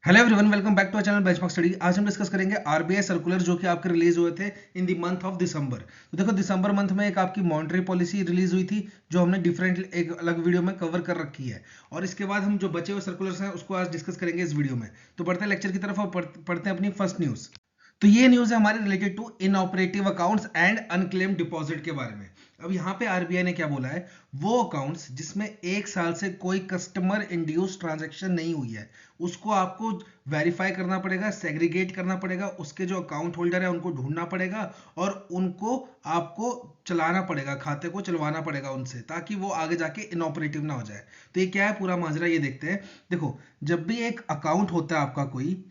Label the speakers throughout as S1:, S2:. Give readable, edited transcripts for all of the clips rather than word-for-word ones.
S1: Hello everyone, welcome back to channel benchmark study. आज हम discuss करेंगे आरबीआई सर्कुलर जो कि आपके रिलीज हुए थे in the month of December. तो देखो, दिसंबर मंथ में एक आपकी मॉनेटरी पॉलिसी रिलीज हुई थी जो हमने डिफरेंट एक अलग वीडियो में कवर कर रखी है, और इसके बाद हम जो बचे हुए सर्कुलर्स हैं उसको आज डिस्कस करेंगे इस वीडियो में। तो बढ़ते हैं लेक्चर की तरफ और पढ़ते हैं अपनी फर्स्ट न्यूज। तो ये न्यूज है हमारे related to inoperative accounts and unclaimed deposit के बारे में। अब यहाँ पे आरबीआई ने क्या बोला है, वो अकाउंट्स जिसमें एक साल से कोई कस्टमर इंड्यूस ट्रांजैक्शन नहीं हुई है उसको आपको वेरीफाई करना पड़ेगा, सेग्रीगेट करना पड़ेगा, उसके जो अकाउंट होल्डर है उनको ढूंढना पड़ेगा और उनको आपको चलाना पड़ेगा, खाते को चलवाना पड़ेगा उनसे, ताकि वो आगे जाके इनऑपरेटिव ना हो जाए। तो ये क्या है पूरा माजरा, ये देखते हैं। देखो, जब भी एक अकाउंट होता है आपका कोई,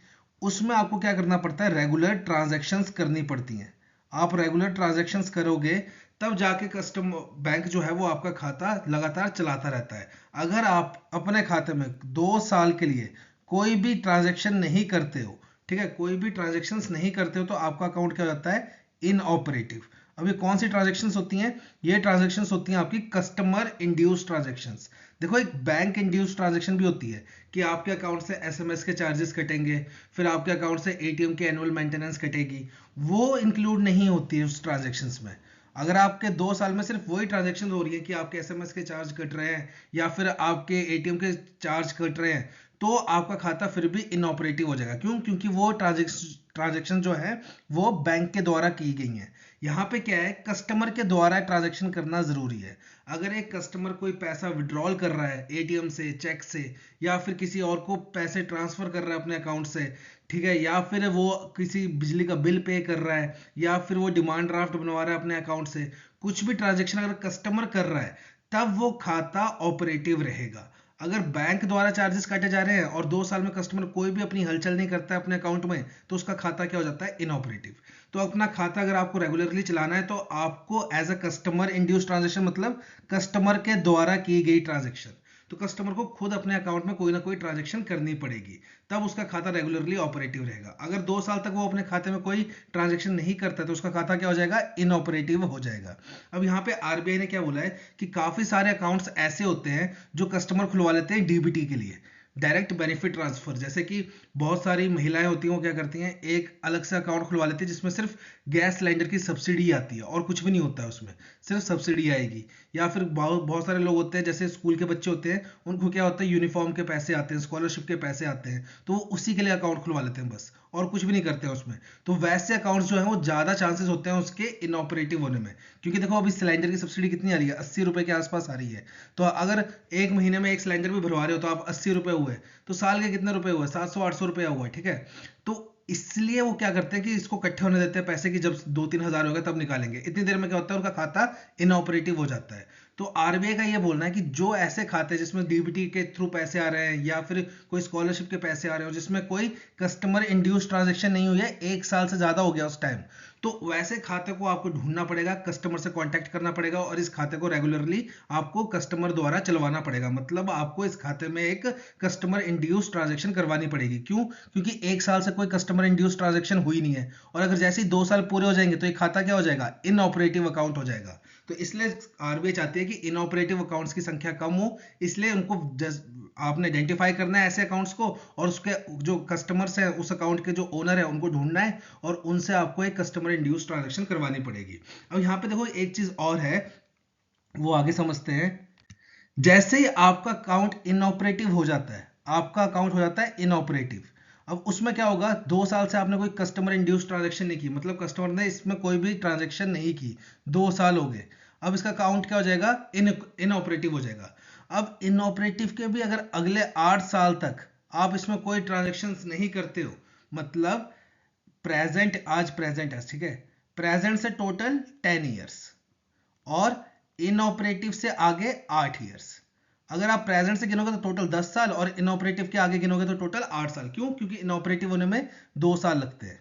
S1: उसमें आपको क्या करना पड़ता है, रेगुलर ट्रांजैक्शंस करनी पड़ती हैं। आप रेगुलर ट्रांजैक्शंस करोगे तब जाके कस्टमर बैंक जो है वो आपका खाता लगातार चलाता रहता है। अगर आप अपने खाते में 2 साल के लिए कोई भी ट्रांजैक्शन नहीं करते हो, ठीक है, कोई भी ट्रांजैक्शंस नहीं करते हो, तो आपका अकाउंट क्या हो जाता है, इनऑपरेटिव। अब ये कौन सी ट्रांजैक्शंस होती हैं, ये ट्रांजैक्शंस होती हैं आपकी कस्टमर इंड्यूस ट्रांजैक्शंस। देखो, एक बैंक इंड्यूस ट्रांजैक्शन भी होती है कि आपके अकाउंट से एसएमएस के चार्जेस कटेंगे, फिर आपके अकाउंट से एटीएम के एनुअल मेंटेनेंस कटेगी, वो इंक्लूड नहीं होती है उस ट्रांजैक्शंस में। अगर आपके 2 साल में सिर्फ वही ट्रांजैक्शन हो रही है कि आपके एसएमएस के चार्ज कट रहे हैं या फिर आपके एटीएम के चार्ज कट रहे हैं, तो आपका खाता फिर भी इनऑपरेटिव हो जाएगा। क्यों? क्योंकि वो ट्रांजैक्शन जो है वो बैंक के द्वारा की गई है। यहाँ पे क्या है, कस्टमर के द्वारा ट्रांजैक्शन करना जरूरी है। अगर एक कस्टमर कोई पैसा विड्रॉल कर रहा है एटीएम से, चेक से, या फिर किसी और को पैसे ट्रांसफर कर रहा है अपने अकाउंट से, ठीक है, या फिर वो किसी बिजली का बिल पे कर रहा है, या फिर वो डिमांड ड्राफ्ट बनवा रहा है अपने अकाउंट से, कुछ भी ट्रांजैक्शन अगर कस्टमर कर रहा है, तब वो खाता ऑपरेटिव रहेगा। अगर बैंक द्वारा चार्जेस काटे जा रहे हैं और 2 साल में कस्टमर कोई भी अपनी हलचल नहीं करता है अपने अकाउंट में, तो उसका खाता क्या हो जाता है, इनऑपरेटिव। तो अपना खाता अगर आपको रेगुलरली चलाना है तो आपको as a customer induce transaction, मतलब कस्टमर के द्वारा की गई ट्रांजेक्शन, तो कस्टमर को खुद अपने अकाउंट में कोई ना कोई ट्रांजेक्शन करनी पड़ेगी, तब उसका खाता रेगुलरली ऑपरेटिव रहेगा। अगर 2 साल तक वो अपने खाते में कोई ट्रांजेक्शन नहीं करता तो उसका खाता क्या हो जाएगा, इनऑपरेटिव हो जाएगा। अब यहाँ पे आरबीआई ने क्या बोला है कि काफी सारे अकाउंट्स ऐसे होते हैं जो कस्टमर खुलवा लेते हैं डीबीटी के लिए, डायरेक्ट बेनिफिट ट्रांसफर। जैसे कि बहुत सारी महिलाएं होती हैं, वो क्या करती हैं, एक अलग से अकाउंट खुलवा लेती है जिसमें सिर्फ गैस सिलेंडर की सब्सिडी आती है और कुछ भी नहीं होता है उसमें, सिर्फ सब्सिडी आएगी। या फिर बहुत बहुत सारे लोग होते हैं, जैसे स्कूल के बच्चे होते हैं, उनको क्या होता है, यूनिफॉर्म के पैसे आते हैं, स्कॉलरशिप के पैसे आते हैं, तो वो उसी के लिए अकाउंट खुलवा लेते हैं बस, और कुछ भी नहीं करते हैं उसमें। तो वैसे अकाउंट्स जो है वो ज्यादा चांसेस होते हैं उसके इनऑपरेटिव होने में, क्योंकि देखो अभी सिलेंडर की सब्सिडी कितनी आ रही है, 80 रुपए के आसपास आ रही है। तो अगर एक महीने में एक सिलेंडर भी भरवा रहे हो तो आप 80 रुपए हुए, तो साल के कितने रुपए हुए, 700-800 रुपया हुआ, ठीक है। तो इसलिए वो क्या करते हैं कि इसको इकट्ठे होने देते हैं पैसे की, जब 2-3 हज़ार होगा तब निकालेंगे। इतनी देर में क्या होता है, उनका खाता इनऑपरेटिव हो जाता है। तो आरबीआई का ये बोलना है कि जो ऐसे खाते जिसमें डीबीटी के थ्रू पैसे आ रहे हैं या फिर कोई स्कॉलरशिप के पैसे आ रहे हो, जिसमें कोई कस्टमर इंड्यूस ट्रांजेक्शन नहीं हुई है, 1 साल से ज्यादा हो गया उस टाइम, तो वैसे खाते को आपको ढूंढना पड़ेगा, कस्टमर से कांटेक्ट करना पड़ेगा और इस खाते को रेगुलरली आपको कस्टमर द्वारा चलवाना पड़ेगा। मतलब आपको इस खाते में एक कस्टमर इंड्यूस ट्रांजेक्शन करवानी पड़ेगी। क्यों? क्योंकि 1 साल से कोई कस्टमर इंड्यूस ट्रांजेक्शन हुई नहीं है, और अगर जैसे ही 2 साल पूरे हो जाएंगे तो ये खाता क्या हो जाएगा, इनऑपरेटिव अकाउंट हो जाएगा। तो इसलिए आरबीआई चाहती है कि इनऑपरेटिव अकाउंट्स की संख्या कम हो, इसलिए उनको आपने आइडेंटिफाई करना है ऐसे अकाउंट्स को, और उसके जो कस्टमर्स हैं, उस अकाउंट के जो ओनर है, उनको ढूंढना है और उनसे आपको एक कस्टमर इंड्यूस ट्रांजेक्शन करवानी पड़ेगी। अब यहाँ पे देखो एक चीज और है, वो आगे समझते हैं। जैसे ही आपका अकाउंट इनऑपरेटिव हो जाता है, आपका अकाउंट हो जाता है इनऑपरेटिव, अब उसमें क्या होगा, 2 साल से आपने कोई कस्टमर इंड्यूस ट्रांजेक्शन नहीं की, मतलब कस्टमर ने इसमें कोई भी ट्रांजेक्शन नहीं की, 2 साल हो गए, अब इसका अकाउंट क्या हो जाएगा, इनऑपरेटिव हो जाएगा। अब इनऑपरेटिव के भी अगर अगले 8 साल तक आप इसमें कोई ट्रांजेक्शन नहीं करते हो, मतलब प्रेजेंट, आज प्रेजेंट है, ठीक है, प्रेजेंट से टोटल 10 ईयर्स और इनऑपरेटिव से आगे 8 ईयर्स। अगर आप प्रेजेंट से गिनोगे तो टोटल 10 साल और इनऑपरेटिव के आगे गिनोगे तो टोटल 8 साल। क्यों? क्योंकि इनऑपरेटिव होने में 2 साल लगते हैं,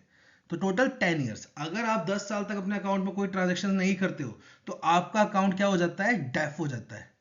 S1: तो टोटल 10 ईयर्स। अगर आप 10 साल तक अपने अकाउंट में कोई ट्रांजेक्शन नहीं करते हो तो आपका अकाउंट क्या हो जाता है, डेफ हो जाता है।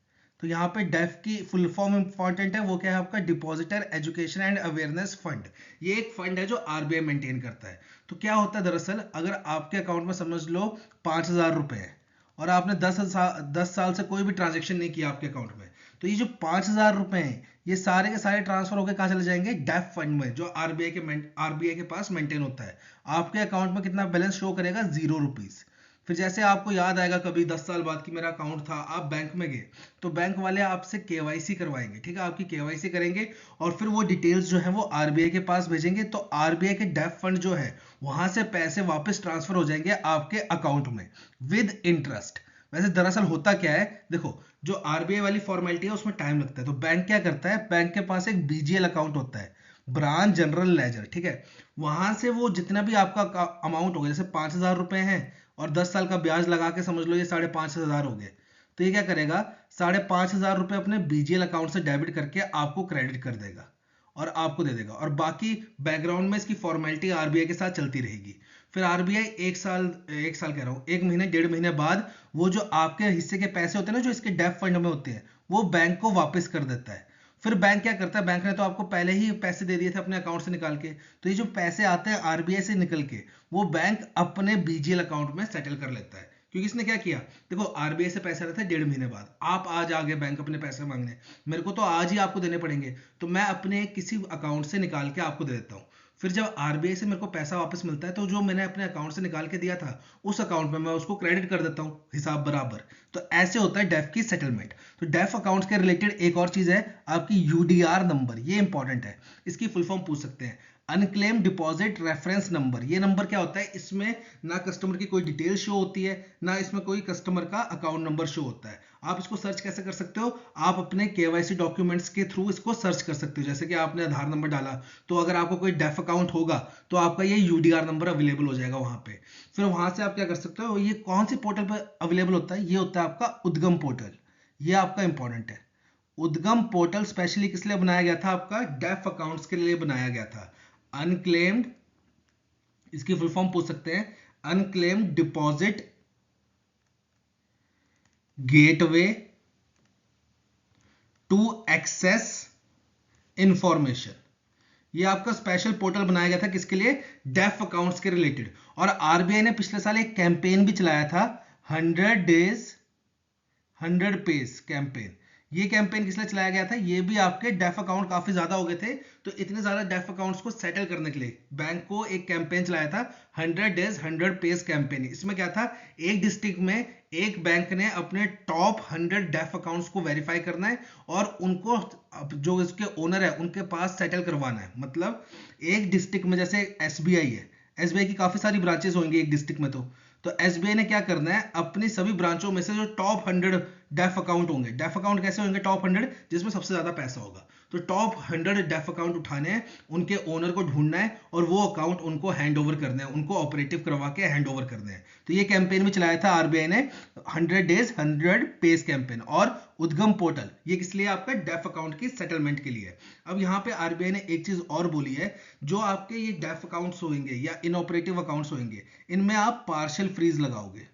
S1: तो यहाँ पे डेफ की फुल फॉर्म इंपॉर्टेंट है, वो क्या है आपका, depositor education and awareness fund. ये एक फंड है जो आरबीआई मेंटेन करता है। तो क्या होता है दरअसल, अगर आपके अकाउंट में समझ लो 5,000 रुपए है और आपने 10 साल से कोई भी ट्रांजेक्शन नहीं किया आपके अकाउंट में, तो ये जो 5,000 रुपए हैं ये सारे के सारे ट्रांसफर होकर कहाँ चले जाएंगे, डेफ फंड में, जो आरबीआई के पास मेंटेन होता है। आपके अकाउंट में कितना बैलेंस शो करेगा, 0 रुपीज। फिर जैसे आपको याद आएगा कभी 10 साल बाद कि मेरा अकाउंट था, आप बैंक में गए तो बैंक वाले आपसे केवाईसी करवाएंगे, ठीक है, आपकी केवाईसी करेंगे और फिर वो डिटेल्स जो है वो आरबीआई के पास भेजेंगे। तो आरबीआई के डेफ फंड जो है वहां से पैसे वापस ट्रांसफर हो जाएंगे आपके अकाउंट में विद इंटरेस्ट। वैसे दरअसल होता क्या है, देखो जो आरबीआई वाली फॉर्मेलिटी है उसमें टाइम लगता है, तो बैंक क्या करता है, बैंक के पास एक बीजीएल अकाउंट होता है, ब्रांच जनरल लेजर, ठीक है, वहां से वो जितना भी आपका अमाउंट होगा, जैसे 5,000 रुपए हैं और 10 साल का ब्याज लगा के समझ लो ये 5,500 हो गए, तो ये क्या करेगा, 5,500 रुपए अपने बीजीएल अकाउंट से डेबिट करके आपको क्रेडिट कर देगा और आपको दे देगा, और बाकी बैकग्राउंड में इसकी फॉर्मेलिटी आरबीआई के साथ चलती रहेगी। फिर आरबीआई एक साल कह रहा हूँ, 1 महीने 1.5 महीने बाद वो जो आपके हिस्से के पैसे होते हैं ना, जो इसके डेफ फंड में होते हैं, वो बैंक को वापस कर देता है। फिर बैंक क्या करता है, बैंक ने तो आपको पहले ही पैसे दे दिए थे अपने अकाउंट से निकाल के, तो ये जो पैसे आते हैं आरबीआई से निकल के वो बैंक अपने बीजीएल अकाउंट में सेटल कर लेता है। क्योंकि इसने क्या किया, देखो आरबीआई से पैसे रहते हैं 1.5 महीने बाद, आप आज आ गए बैंक अपने पैसे मांगने, मेरे को तो आज ही आपको देने पड़ेंगे, तो मैं अपने किसी अकाउंट से निकाल के आपको दे देता हूँ। फिर जब आरबीआई से मेरे को पैसा वापस मिलता है तो जो मैंने अपने अकाउंट से निकाल के दिया था उस अकाउंट में मैं उसको क्रेडिट कर देता हूँ हिसाब बराबर। तो ऐसे होता है डेफ की सेटलमेंट। तो डेफ अकाउंट के रिलेटेड एक और चीज है आपकी यूडीआर नंबर, ये इंपॉर्टेंट है, इसकी फुल फॉर्म पूछ सकते हैं, अनक्लेम डिपॉजिट रेफरेंस नंबर। ये नंबर क्या होता है, इसमें ना कस्टमर की कोई डिटेल शो होती है, ना इसमें कोई कस्टमर का अकाउंट नंबर शो होता है। आप इसको सर्च कैसे कर सकते हो, आप अपने केवाईसी डॉक्यूमेंट्स के थ्रू इसको सर्च कर सकते हो। जैसे कि आपने आधार नंबर डाला तो अगर आपको कोई डेफ अकाउंट होगा तो आपका ये यूडीआर नंबर अवेलेबल हो जाएगा वहां पे। फिर वहां से आप क्या कर सकते हो, ये कौन सी पोर्टल पर अवेलेबल होता है, ये होता है आपका उद्गम पोर्टल, ये आपका इंपॉर्टेंट है। उद्गम पोर्टल स्पेशली किस लिए बनाया गया था, आपका डेफ अकाउंट्स के लिए बनाया गया था। अनक्लेम्ड, इसकी फुल फॉर्म पूछ सकते हैं, unclaimed deposit gateway to access information. ये आपका स्पेशल पोर्टल बनाया गया था किसके लिए, डेफ अकाउंट्स के रिलेटेड। और आरबीआई ने पिछले साल एक कैंपेन भी चलाया था, 100 डेज 100 पेज कैंपेन। ये कैंपेन किस लिए चलाया गया था, ये भी आपके डेफ अकाउंट काफी ज्यादा हो गए थे, तो इतने ज्यादा डेफ अकाउंट्स को सेटल करने के लिए बैंक को एक कैंपेन चलाया था, 100 डेज 100 पेज कैंपेन। इसमें क्या था, एक डिस्ट्रिक्ट में एक बैंक ने अपने टॉप 100 डेफ अकाउंट्स को वेरीफाई करना है और उनको जो इसके ओनर है उनके पास सेटल करवाना है। मतलब एक डिस्ट्रिक्ट में जैसे एसबीआई है, एसबीआई की काफी सारी ब्रांचेस होंगी एक डिस्ट्रिक्ट में, तो एसबीआई ने क्या करना है, अपनी सभी ब्रांचों में से जो टॉप 100 डेफ अकाउंट होंगे, डेफ अकाउंट कैसे होंगे, टॉप 100 जिसमें सबसे ज्यादा पैसा होगा, तो टॉप 100 डेफ अकाउंट उठाने हैं, उनके ओनर को ढूंढना है और वो अकाउंट उनको हैंड ओवर करने हैं, उनको ऑपरेटिव करवा के हैंड ओवर करने हैं। तो ये कैंपेन भी चलाया था आरबीआई ने, 100 डेज 100 पेज कैंपेन। और उद्गम पोर्टल ये किस लिए, आपका डेफ अकाउंट की सेटलमेंट के लिए। अब यहाँ पे आरबीआई ने एक चीज और बोली है, जो आपके ये डेफ अकाउंट्स होंगे या इनऑपरेटिव अकाउंट्स होंगे, इनमें आप पार्शियल फ्रीज लगाओगे,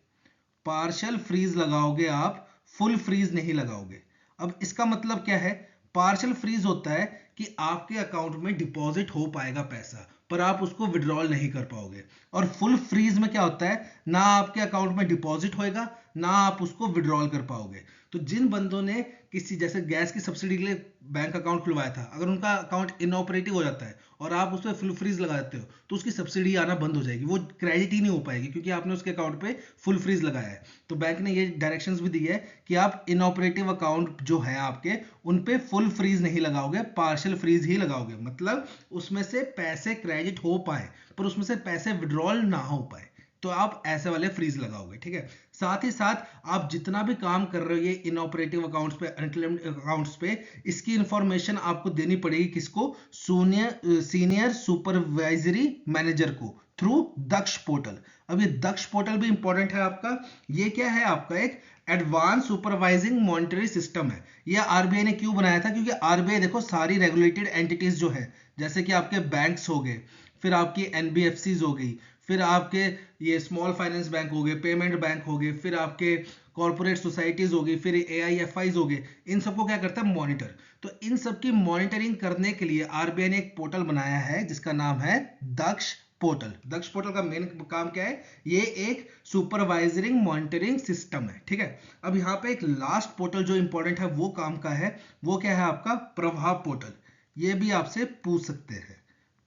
S1: पार्शियल फ्रीज लगाओगे आप, फुल फ्रीज नहीं लगाओगे। अब इसका मतलब क्या है, पार्शियल फ्रीज होता है कि आपके अकाउंट में डिपॉजिट हो पाएगा पैसा पर आप उसको विड्रॉल नहीं कर पाओगे, और फुल फ्रीज में क्या होता है, ना आपके अकाउंट में डिपॉजिट होएगा ना आप उसको विड्रॉल कर पाओगे। तो जिन बंदों ने किसी जैसे गैस की सब्सिडी के लिए बैंक अकाउंट खुलवाया था, अगर उनका अकाउंट इनऑपरेटिव हो जाता है और आप उस पर फुल फ्रीज लगा देते हो तो उसकी सब्सिडी आना बंद हो जाएगी, वो क्रेडिट ही नहीं हो पाएगी क्योंकि आपने उसके अकाउंट पे फुल फ्रीज लगाया है। तो बैंक ने ये डायरेक्शंस भी दी है कि आप इनऑपरेटिव अकाउंट जो है आपके, उन पे फुल फ्रीज नहीं लगाओगे, पार्शियल फ्रीज ही लगाओगे। मतलब उसमें से पैसे क्रेडिट हो पाए पर उसमें से पैसे विड्रॉल ना हो पाए, तो आप ऐसे वाले फ्रीज लगाओगे, ठीक है। साथ ही साथ आप जितना भी काम कर रहे हो ये इनऑपरेटिव अकाउंट्स पे, अनक्लेम्ड अकाउंट्स पे, इसकी इंफॉर्मेशन आपको देनी पड़ेगी किसको, सीनियर सुपरवाइजरी मैनेजर को, थ्रू दक्ष पोर्टल। अब ये दक्ष पोर्टल भी इंपॉर्टेंट है आपका। ये क्या है, आपका एक एडवांस सुपरवाइजिंग मॉनिटरी सिस्टम है। ये आरबीआई ने क्यों बनाया था, क्योंकि आरबीआई देखो सारी रेगुलेटेड एंटिटीज जो है, जैसे कि आपके बैंक्स हो गए, फिर आपकी एनबीएफसीज हो गई, फिर आपके ये स्मॉल फाइनेंस बैंक हो गए, पेमेंट बैंक हो गए, फिर आपके कॉर्पोरेट सोसाइटीज हो गई, फिर एआईएफआईज हो गए, इन सबको क्या करता है, मॉनिटर। तो इन सब की मॉनिटरिंग करने के लिए आरबीआई ने एक पोर्टल बनाया है जिसका नाम है दक्ष पोर्टल। दक्ष पोर्टल का मेन काम क्या है, ये एक सुपरवाइजरिंग मॉनिटरिंग सिस्टम है, ठीक है। अब यहाँ पे एक लास्ट पोर्टल जो इंपॉर्टेंट है वो काम का है, वो क्या है आपका प्रभाव पोर्टल। ये भी आपसे पूछ सकते हैं,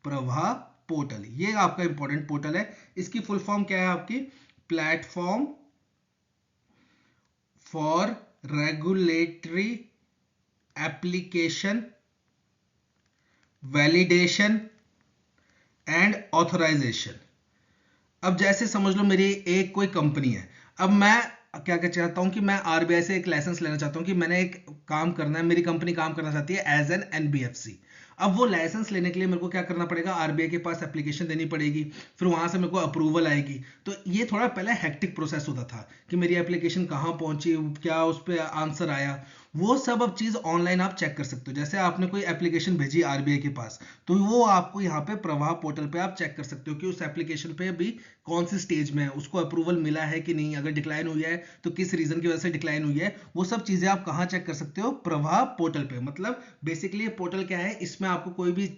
S1: प्रभाव पोर्टल ये आपका इंपॉर्टेंट पोर्टल है। इसकी फुल फॉर्म क्या है आपकी, platform for regulatory application validation and authorisation. अब जैसे समझ लो मेरी एक कोई कंपनी है, अब मैं क्या क्या चाहता हूं कि मैं आरबीआई से एक लाइसेंस लेना चाहता हूं कि मैंने एक काम करना है, मेरी कंपनी काम करना चाहती है एज एन एनबीएफसी। अब वो लाइसेंस लेने के लिए मेरे को क्या करना पड़ेगा, आरबीआई के पास एप्लीकेशन देनी पड़ेगी, फिर वहां से मेरे को अप्रूवल आएगी। तो ये थोड़ा पहले हेक्टिक प्रोसेस होता था कि मेरी एप्लीकेशन कहाँ पहुंची, क्या उस पर आंसर आया, वो सब अब चीज ऑनलाइन आप चेक कर सकते हो। जैसे आपने कोई एप्लीकेशन भेजी आरबीआई के पास, तो वो आपको यहाँ पे प्रवाह पोर्टल पे आप चेक कर सकते हो कि उस एप्लीकेशन पे अभी कौन सी स्टेज में है, उसको अप्रूवल मिला है कि नहीं, अगर डिक्लाइन हुई है तो किस रीजन की वजह से डिक्लाइन हुई है। वो सब चीजें आप कहाँ चेक कर सकते हो, प्रवाह पोर्टल पे। मतलब बेसिकली ये पोर्टल क्या है, इसमें आपको कोई भी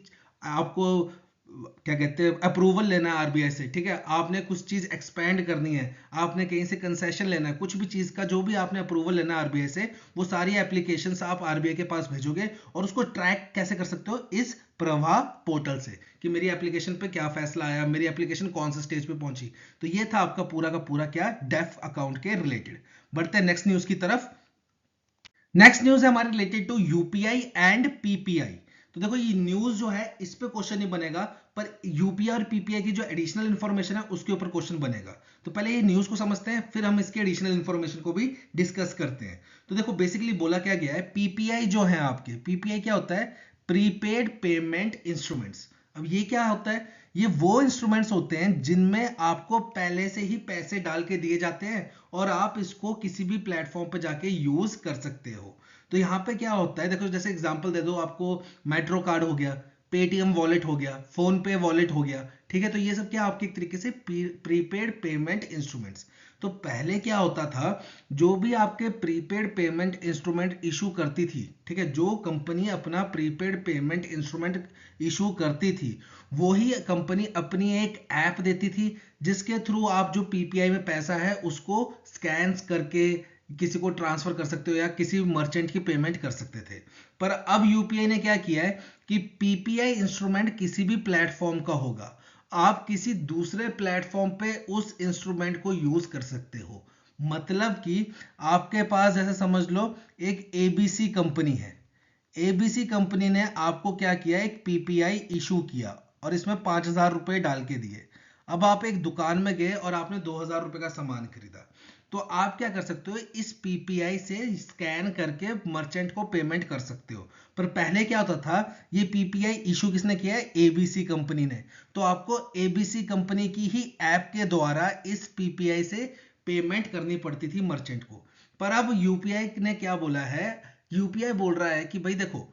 S1: आपको क्या कहते हैं अप्रूवल लेना है आरबीआई से, ठीक है, आपने कुछ चीज एक्सपैंड करनी है, आपने कहीं से कंसेशन लेना है, कुछ भी चीज का जो भी आपने अप्रूवल लेना है आरबीआई से, वो सारी एप्लीकेशंस आप आरबीआई के पास भेजोगे और उसको ट्रैक कैसे कर सकते हो, इस प्रवाह पोर्टल से, कि मेरी एप्लीकेशन पे क्या फैसला आया, मेरी एप्लीकेशन कौन से स्टेज पे पहुंची। तो ये था आपका पूरा का पूरा क्या, डेफ अकाउंट के रिलेटेड। बढ़ते हैं नेक्स्ट न्यूज की तरफ। नेक्स्ट न्यूज है हमारे related to UPI and PPI. तो देखो ये न्यूज जो है इस पे क्वेश्चन नहीं बनेगा, पर यूपीआई और पीपीआई की जो एडिशनल इंफॉर्मेशन है उसके ऊपर क्वेश्चन बनेगा। तो पहले ये न्यूज को समझते हैं, फिर हम इसके एडिशनल इंफॉर्मेशन को भी डिस्कस करते हैं। तो देखो बेसिकली बोला क्या गया है, पीपीआई जो है आपके, पीपीआई क्या होता है, प्रीपेड पेमेंट इंस्ट्रूमेंट्स। अब ये क्या होता है, ये वो इंस्ट्रूमेंट्स होते हैं जिनमें आपको पहले से ही पैसे डाल के दिए जाते हैं और आप इसको किसी भी प्लेटफॉर्म पे जाके यूज कर सकते हो। तो यहाँ पे क्या होता है, देखो जैसे एग्जांपल दे दो आपको, मेट्रो कार्ड हो गया, पेटीएम वॉलेट हो गया, फोन पे वॉलेट हो गया, ठीक है। तो ये सब क्या आपके एक तरीके से प्रीपेड पेमेंट इंस्ट्रूमेंट्स। तो पहले क्या होता था, जो भी आपके प्रीपेड पेमेंट इंस्ट्रूमेंट इशू करती थी, ठीक है, जो कंपनी अपना प्रीपेड पेमेंट इंस्ट्रूमेंट इशू करती थी, वही कंपनी अपनी एक ऐप देती थी जिसके थ्रू आप जो पीपीआई में पैसा है उसको स्कैन करके किसी को ट्रांसफर कर सकते हो या किसी मर्चेंट की पेमेंट कर सकते थे। पर अब यूपीआई ने क्या किया है कि पीपीआई इंस्ट्रूमेंट किसी भी प्लेटफॉर्म का होगा, आप किसी दूसरे प्लेटफॉर्म पे उस इंस्ट्रूमेंट को यूज कर सकते हो। मतलब कि आपके पास जैसे समझ लो एक एबीसी कंपनी है, एबीसी कंपनी ने आपको क्या किया, एक पीपीआई इशू किया और इसमें 5,000 रुपए डाल के दिए। अब आप एक दुकान में गए और आपने 2,000 रुपए का सामान खरीदा, तो आप क्या कर सकते हो, इस पीपीआई से स्कैन करके मर्चेंट को पेमेंट कर सकते हो। पर पहले क्या होता था, ये पीपीआई इशू किसने किया है, एबीसी कंपनी ने। तो आपको एबीसी कंपनी की ही ऐप के द्वारा इस पीपीआई से पेमेंट करनी पड़ती थी मर्चेंट को। पर अब यूपीआई ने क्या बोला है, यूपीआई बोल रहा है कि भाई देखो,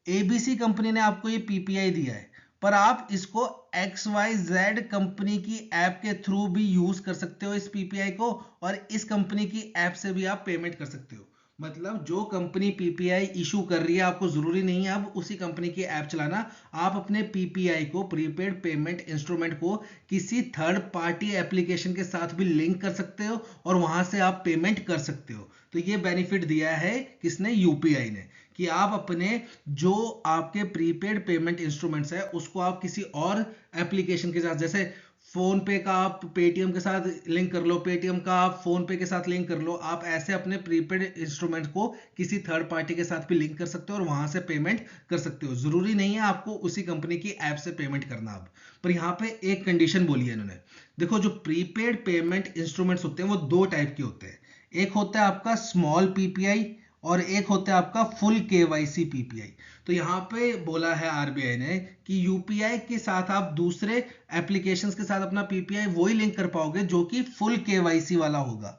S1: एबीसी कंपनी ने आपको ये पीपीआई दिया है, पर आप इसको XYZ कंपनी की ऐप के थ्रू भी यूज कर सकते हो इस पीपीआई को, और इस कंपनी की ऐप से भी आप पेमेंट कर सकते हो। मतलब जो कंपनी पीपीआई इशू कर रही है, आपको जरूरी नहीं है अब उसी कंपनी की ऐप चलाना, आप अपने पीपीआई को, प्रीपेड पेमेंट इंस्ट्रूमेंट को, किसी थर्ड पार्टी एप्लीकेशन के साथ भी लिंक कर सकते हो और वहां से आप पेमेंट कर सकते हो। तो ये बेनिफिट दिया है किसने, यूपीआई ने, कि आप अपने जो आपके प्रीपेड पेमेंट इंस्ट्रूमेंट्स है उसको आप किसी और एप्लीकेशन के साथ, जैसे फोन पे का आप पेटीएम के साथ लिंक कर लो, पेटीएम का आप फोन पे के साथ लिंक कर लो, आप ऐसे अपने प्रीपेड इंस्ट्रूमेंट को किसी थर्ड पार्टी के साथ भी लिंक कर सकते हो और वहां से पेमेंट कर सकते हो। जरूरी नहीं है आपको उसी कंपनी की ऐप से पेमेंट करना। अब पर यहाँ पे एक कंडीशन बोली है इन्होंने, देखो जो प्रीपेड पेमेंट इंस्ट्रूमेंट्स होते हैं वो दो टाइप के होते हैं, एक होता है आपका स्मॉल पीपीआई और एक होता है आपका फुल केवाईसी पीपीआई। तो यहाँ पे बोला है आरबीआई ने कि यूपीआई के साथ आप दूसरे एप्लीकेशंस के साथ अपना पीपीआई वही लिंक कर पाओगे जो कि फुल केवाईसी वाला होगा।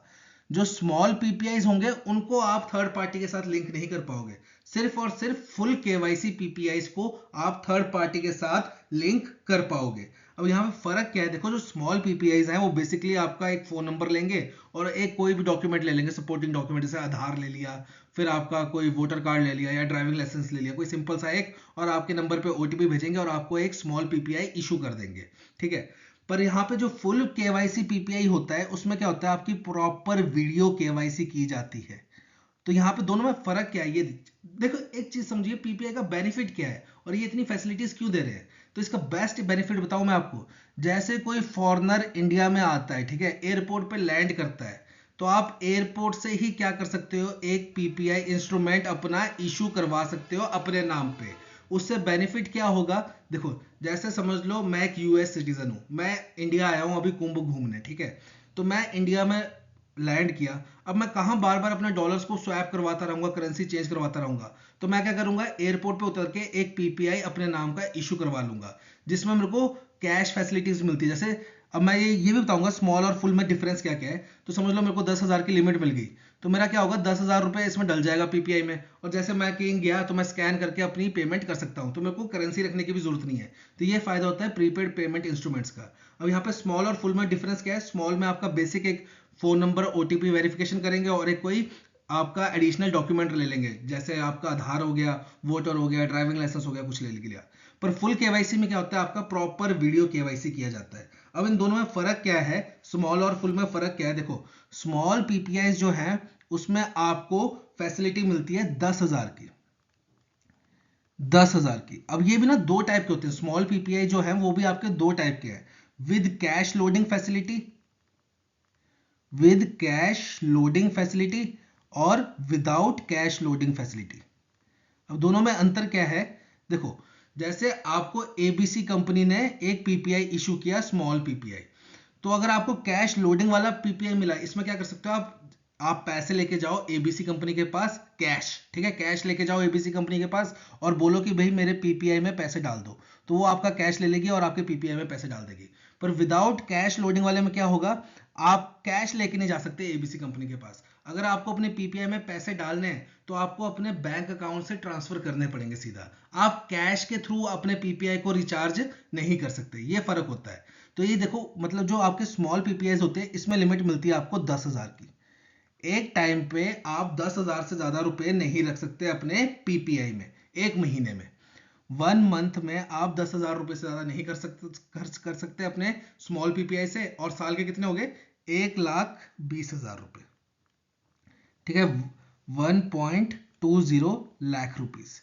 S1: जो स्मॉल पीपीआई होंगे उनको आप थर्ड पार्टी के साथ लिंक नहीं कर पाओगे, सिर्फ और सिर्फ फुल केवाईसी पीपीआई को आप थर्ड पार्टी के साथ लिंक कर पाओगे। अब यहाँ पे फर्क क्या है, देखो जो स्मॉल पीपीआई हैं वो बेसिकली आपका एक फोन नंबर लेंगे और एक कोई भी डॉक्यूमेंट ले लेंगे, सपोर्टिंग डॉक्यूमेंट जैसे आधार ले लिया, फिर आपका कोई वोटर कार्ड ले लिया या ड्राइविंग लाइसेंस ले लिया, कोई सिंपल सा एक, और आपके नंबर पे ओटीपी भेजेंगे और आपको एक स्मॉल पीपीआई इशू कर देंगे, ठीक है। पर यहाँ पे जो फुल केवाईसी पीपीआई होता है उसमें क्या होता है, आपकी प्रॉपर वीडियो केवाईसी की जाती है। तो यहाँ पे दोनों में फर्क क्या है, ये देखो, एक चीज समझिए, पीपीआई का बेनिफिट क्या है और ये इतनी फैसिलिटीज क्यों दे रहे हैं। तो इसका बेस्ट बेनिफिट बताऊं मैं आपको, जैसे कोई फॉरेनर इंडिया में आता है, ठीक है, एयरपोर्ट पे लैंड करता है, तो आप एयरपोर्ट से ही क्या कर सकते हो, एक पीपीआई इंस्ट्रूमेंट अपना इशू करवा सकते हो अपने नाम पे। उससे बेनिफिट क्या होगा, देखो जैसे समझ लो मैं एक यूएस सिटीजन हूं, मैं इंडिया आया हूं अभी कुंभ घूमने, ठीक है, तो मैं इंडिया में लैंड किया, अब मैं कहां बार बार अपने डॉलर्स को स्वैप करवाता रहूंगा, करेंसी चेंज करवाता रहूंगा। तो मैं क्या करूंगा, एयरपोर्ट पे उतर के एक पीपीआई अपने नाम का इशू करवा लूंगा, जिसमें मेरे को कैश फैसिलिटीज मिलती है। जैसे अब मैं ये भी बताऊंगा स्मॉल और फुल में डिफरेंस क्या क्या है। तो समझ लो मेरे को 10,000 की लिमिट मिल गई, तो मेरा क्या होगा, 10,000 रुपए इसमें डल जाएगा पीपीआई में, और जैसे मैं कहीं गया तो मैं स्कैन करके अपनी पेमेंट कर सकता हूं, तो मेरे को करेंसी रखने की भी जरूरत नहीं है। तो ये फायदा होता है प्रीपेड पेमेंट इंस्ट्रूमेंट्स का। अब यहाँ पे स्मॉल और फुल में डिफरेंस क्या है, स्मॉल में आपका बेसिक एक फोन नंबर ओटीपी वेरिफिकेशन करेंगे और एक कोई आपका एडिशनल डॉक्यूमेंट ले लेंगे, जैसे आपका आधार हो गया, वोटर हो गया, ड्राइविंग लाइसेंस हो गया, कुछ ले लिया। पर फुल केवाईसी में क्या होता है, आपका प्रॉपर वीडियो केवाईसी किया जाता है। अब इन दोनों में फर्क क्या है, स्मॉल और फुल में फर्क क्या है, देखो स्मॉल पीपीआई जो है उसमें आपको फैसिलिटी मिलती है 10,000 की, 10,000 की। अब ये भी ना दो टाइप के होते हैं, स्मॉल पीपीआई जो है वो भी आपके दो टाइप के हैं, with cash loading facility, with cash loading facility और विदाउट कैश लोडिंग फैसिलिटी। अब दोनों में अंतर क्या है, देखो जैसे आपको एबीसी कंपनी ने एक पीपीआई इशू किया, स्मॉल पीपीआई, तो अगर आपको कैश लोडिंग वाला पीपीआई मिला, इसमें क्या कर सकते हो आप पैसे लेके जाओ एबीसी कंपनी के पास, कैश, ठीक है, कैश लेके जाओ एबीसी कंपनी के पास और बोलो कि भाई मेरे पीपीआई में पैसे डाल दो, तो वो आपका कैश ले लेगी और आपके पीपीआई में पैसे डाल देगी। पर विदाउट कैश लोडिंग वाले में क्या होगा, आप कैश लेके नहीं जा सकते एबीसी कंपनी के पास। अगर आपको अपने पीपीआई में पैसे डालने हैं तो आपको अपने बैंक अकाउंट से ट्रांसफर करने पड़ेंगे सीधा, आप कैश के थ्रू अपने पीपीआई को रिचार्ज नहीं कर सकते, ये फर्क होता है। तो ये देखो, मतलब जो आपके स्मॉल पीपीआई होते हैं इसमें लिमिट मिलती है आपको 10,000 की, एक टाइम पे आप 10,000 से ज्यादा रुपए नहीं रख सकते अपने पीपीआई में एक महीने में। 1 मंथ में आप 10,000 रुपए से ज्यादा नहीं खर्च कर सकते अपने स्मॉल पीपीआई से, और साल के कितने हो गए, 1,20,000 रुपए, ठीक है, 1.20 लाख रुपीस,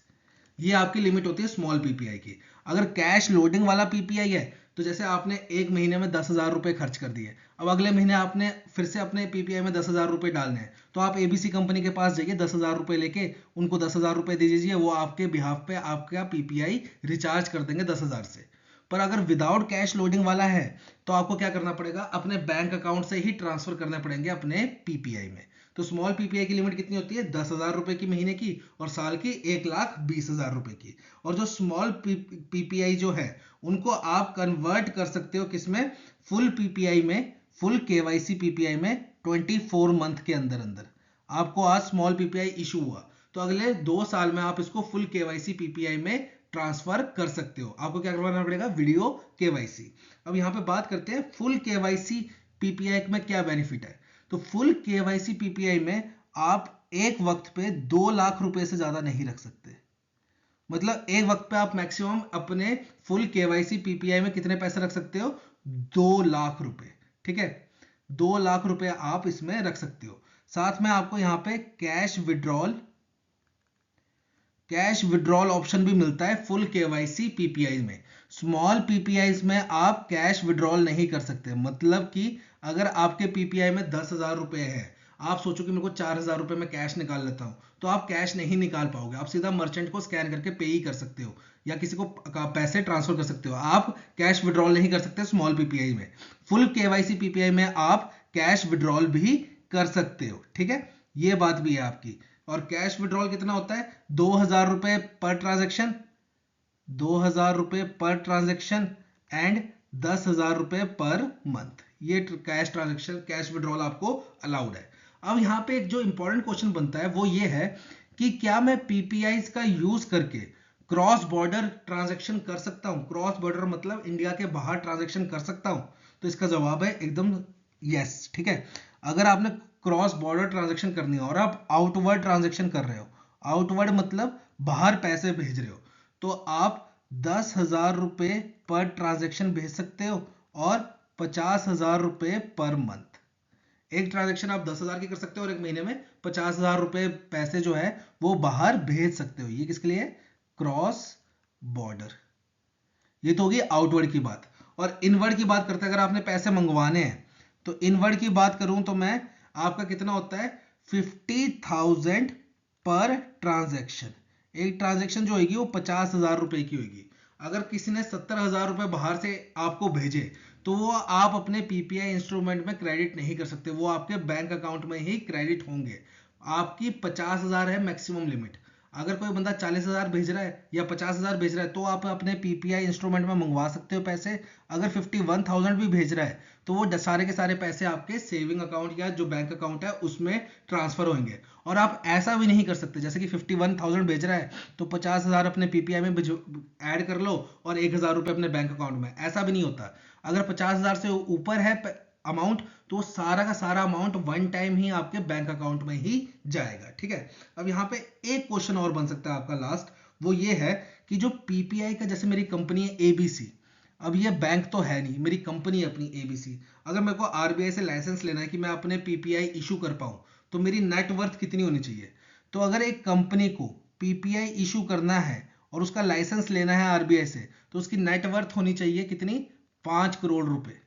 S1: ये आपकी लिमिट होती है स्मॉल पीपीआई की। अगर कैश लोडिंग वाला पीपीआई है तो जैसे आपने एक महीने में 10,000 रुपए खर्च कर दिए, अब अगले महीने आपने फिर से अपने पीपीआई में 10,000 रुपए डालने हैं, तो आप एबीसी कंपनी के पास जाइए, 10,000 रुपए लेके उनको 10,000 रुपए दे दीजिए, वो आपके बिहाफ पे आपका पीपीआई रिचार्ज कर देंगे 10,000 से। पर अगर विदाउट कैश लोडिंग वाला है तो आपको क्या करना पड़ेगा, अपने बैंक अकाउंट से ही ट्रांसफर करने पड़ेंगे अपने पीपीआई में। तो स्मॉल पीपीआई की लिमिट कितनी होती है, 10,000 रुपए की महीने की, और साल की 1,20,000 रुपए की। और जो स्मॉल पीपीआई जो है उनको आप कन्वर्ट कर सकते हो किसमें, फुल पीपीआई में, फुल केवाईसी पीपीआई में 24 मंथ के अंदर अंदर। आपको आज स्मॉल पीपीआई इशू हुआ तो अगले 2 साल में आप इसको फुल केवाईसी पीपीआई में ट्रांसफर कर सकते हो। आपको क्या करवाना पड़ेगा, वीडियो केवाईसी। अब यहां पे बात करते हैं फुल केवाईसी पीपीआई में क्या बेनिफिट है। तो फुल केवाईसी पीपीआई में आप एक वक्त पे 2 लाख रुपए से ज्यादा नहीं रख सकते, मतलब एक वक्त पे आप मैक्सिमम अपने फुल केवाईसी पीपीआई में कितने पैसे रख सकते हो, 2 लाख रुपए, ठीक है, 2 लाख रुपए आप इसमें रख सकते हो। साथ में आपको यहां पे कैश विड्रॉल ऑप्शन भी मिलता है फुल केवाईसी पीपीआई में। स्मॉल पीपीआई में आप कैश विड्रॉल नहीं कर सकते, मतलब कि अगर आपके पीपीआई में 10,000 रुपए है, आप सोचो कि मेरे को 4,000 रुपए में कैश निकाल लेता हूं, तो आप कैश नहीं निकाल पाओगे, आप सीधा मर्चेंट को स्कैन करके पे ही कर सकते हो या किसी को पैसे ट्रांसफर कर सकते हो, आप कैश विड्रॉल नहीं कर सकते स्मॉल पीपीआई में। फुल केवाईसी पीपीआई में आप कैश विड्रॉल भी कर सकते हो, ठीक है, ये बात भी है आपकी। और कैश विड्रॉल कितना होता है, 2,000 रुपए पर ट्रांजेक्शन, 2,000 रुपए पर ट्रांजेक्शन एंड 10,000 रुपए पर मंथ, ये कैश ट्रांजेक्शन, कैश विड्रॉल आपको अलाउड है। अब यहाँ पे एक जो इंपॉर्टेंट क्वेश्चन बनता है वो ये है कि क्या मैं पीपीआई का यूज करके क्रॉस बॉर्डर ट्रांजेक्शन कर सकता हूं, क्रॉस बॉर्डर मतलब इंडिया के बाहर ट्रांजेक्शन कर सकता हूं। तो इसका जवाब है एकदम यस, ठीक है। अगर आपने क्रॉस बॉर्डर ट्रांजेक्शन करनी है और आप आउटवर्ड ट्रांजेक्शन कर रहे हो, आउटवर्ड मतलब बाहर पैसे भेज रहे हो, तो आप 10,000 रुपये पर ट्रांजेक्शन भेज सकते हो और 50,000 रुपये पर मंथ। एक ट्रांजेक्शन आप 10,000 की कर सकते हो और एक महीने में 50,000 रुपये पैसे जो है वो बाहर भेज सकते हो। ये किसके लिए? Cross border. ये तो होगी आउटवर्ड की बात। और इनवर्ड की बात करते हैं, अगर आपने पैसे मंगवाने हैं तो इनवर्ड की बात करूं तो मैं आपका कितना होता है 50,000 पर ट्रांजैक्शन। एक ट्रांजैक्शन जो होगी वो 50,000 रुपए की होगी। अगर किसी ने 70,000 रुपए बाहर से आपको भेजे तो वो आप अपने पीपीआई इंस्ट्रूमेंट में क्रेडिट नहीं कर सकते, वो आपके बैंक अकाउंट में ही क्रेडिट होंगे। आपकी 50,000 है मैक्सिमम लिमिट। अगर कोई बंदा 40,000 भेज रहा है या 50,000 भेज रहा है तो आप अपने पीपीआई इंस्ट्रूमेंट में मंगवा सकते हो पैसे। अगर 51,000 भी भेज रहा है तो वो सारे के सारे पैसे आपके सेविंग अकाउंट या जो बैंक अकाउंट है उसमें ट्रांसफर होंगे। और आप ऐसा भी नहीं कर सकते जैसे कि 51,000 भेज रहा है तो 50,000 अपने पीपीआई में ऐड कर लो और 1,000 रुपये अपने बैंक अकाउंट में, ऐसा भी नहीं होता। अगर 50,000 से ऊपर है अमाउंट तो सारा का सारा अमाउंट वन टाइम ही आपके बैंक अकाउंट में ही जाएगा। ठीक है, अब यहाँ पे एक क्वेश्चन और बन सकता है आपका लास्ट, वो ये है कि जो पीपीआई का, जैसे मेरी कंपनी है एबीसी, अब ये बैंक तो है नहीं, मेरी कंपनी है अपनी एबीसी, अगर मेरे को आरबीआई से लाइसेंस लेना है कि मैं अपने पीपीआई इशू कर पाऊं तो मेरी नेटवर्थ कितनी होनी चाहिए? तो अगर एक कंपनी को पीपीआई इशू करना है और उसका लाइसेंस लेना है आरबीआई से तो उसकी नेटवर्थ होनी चाहिए कितनी? 5 करोड़ रुपए।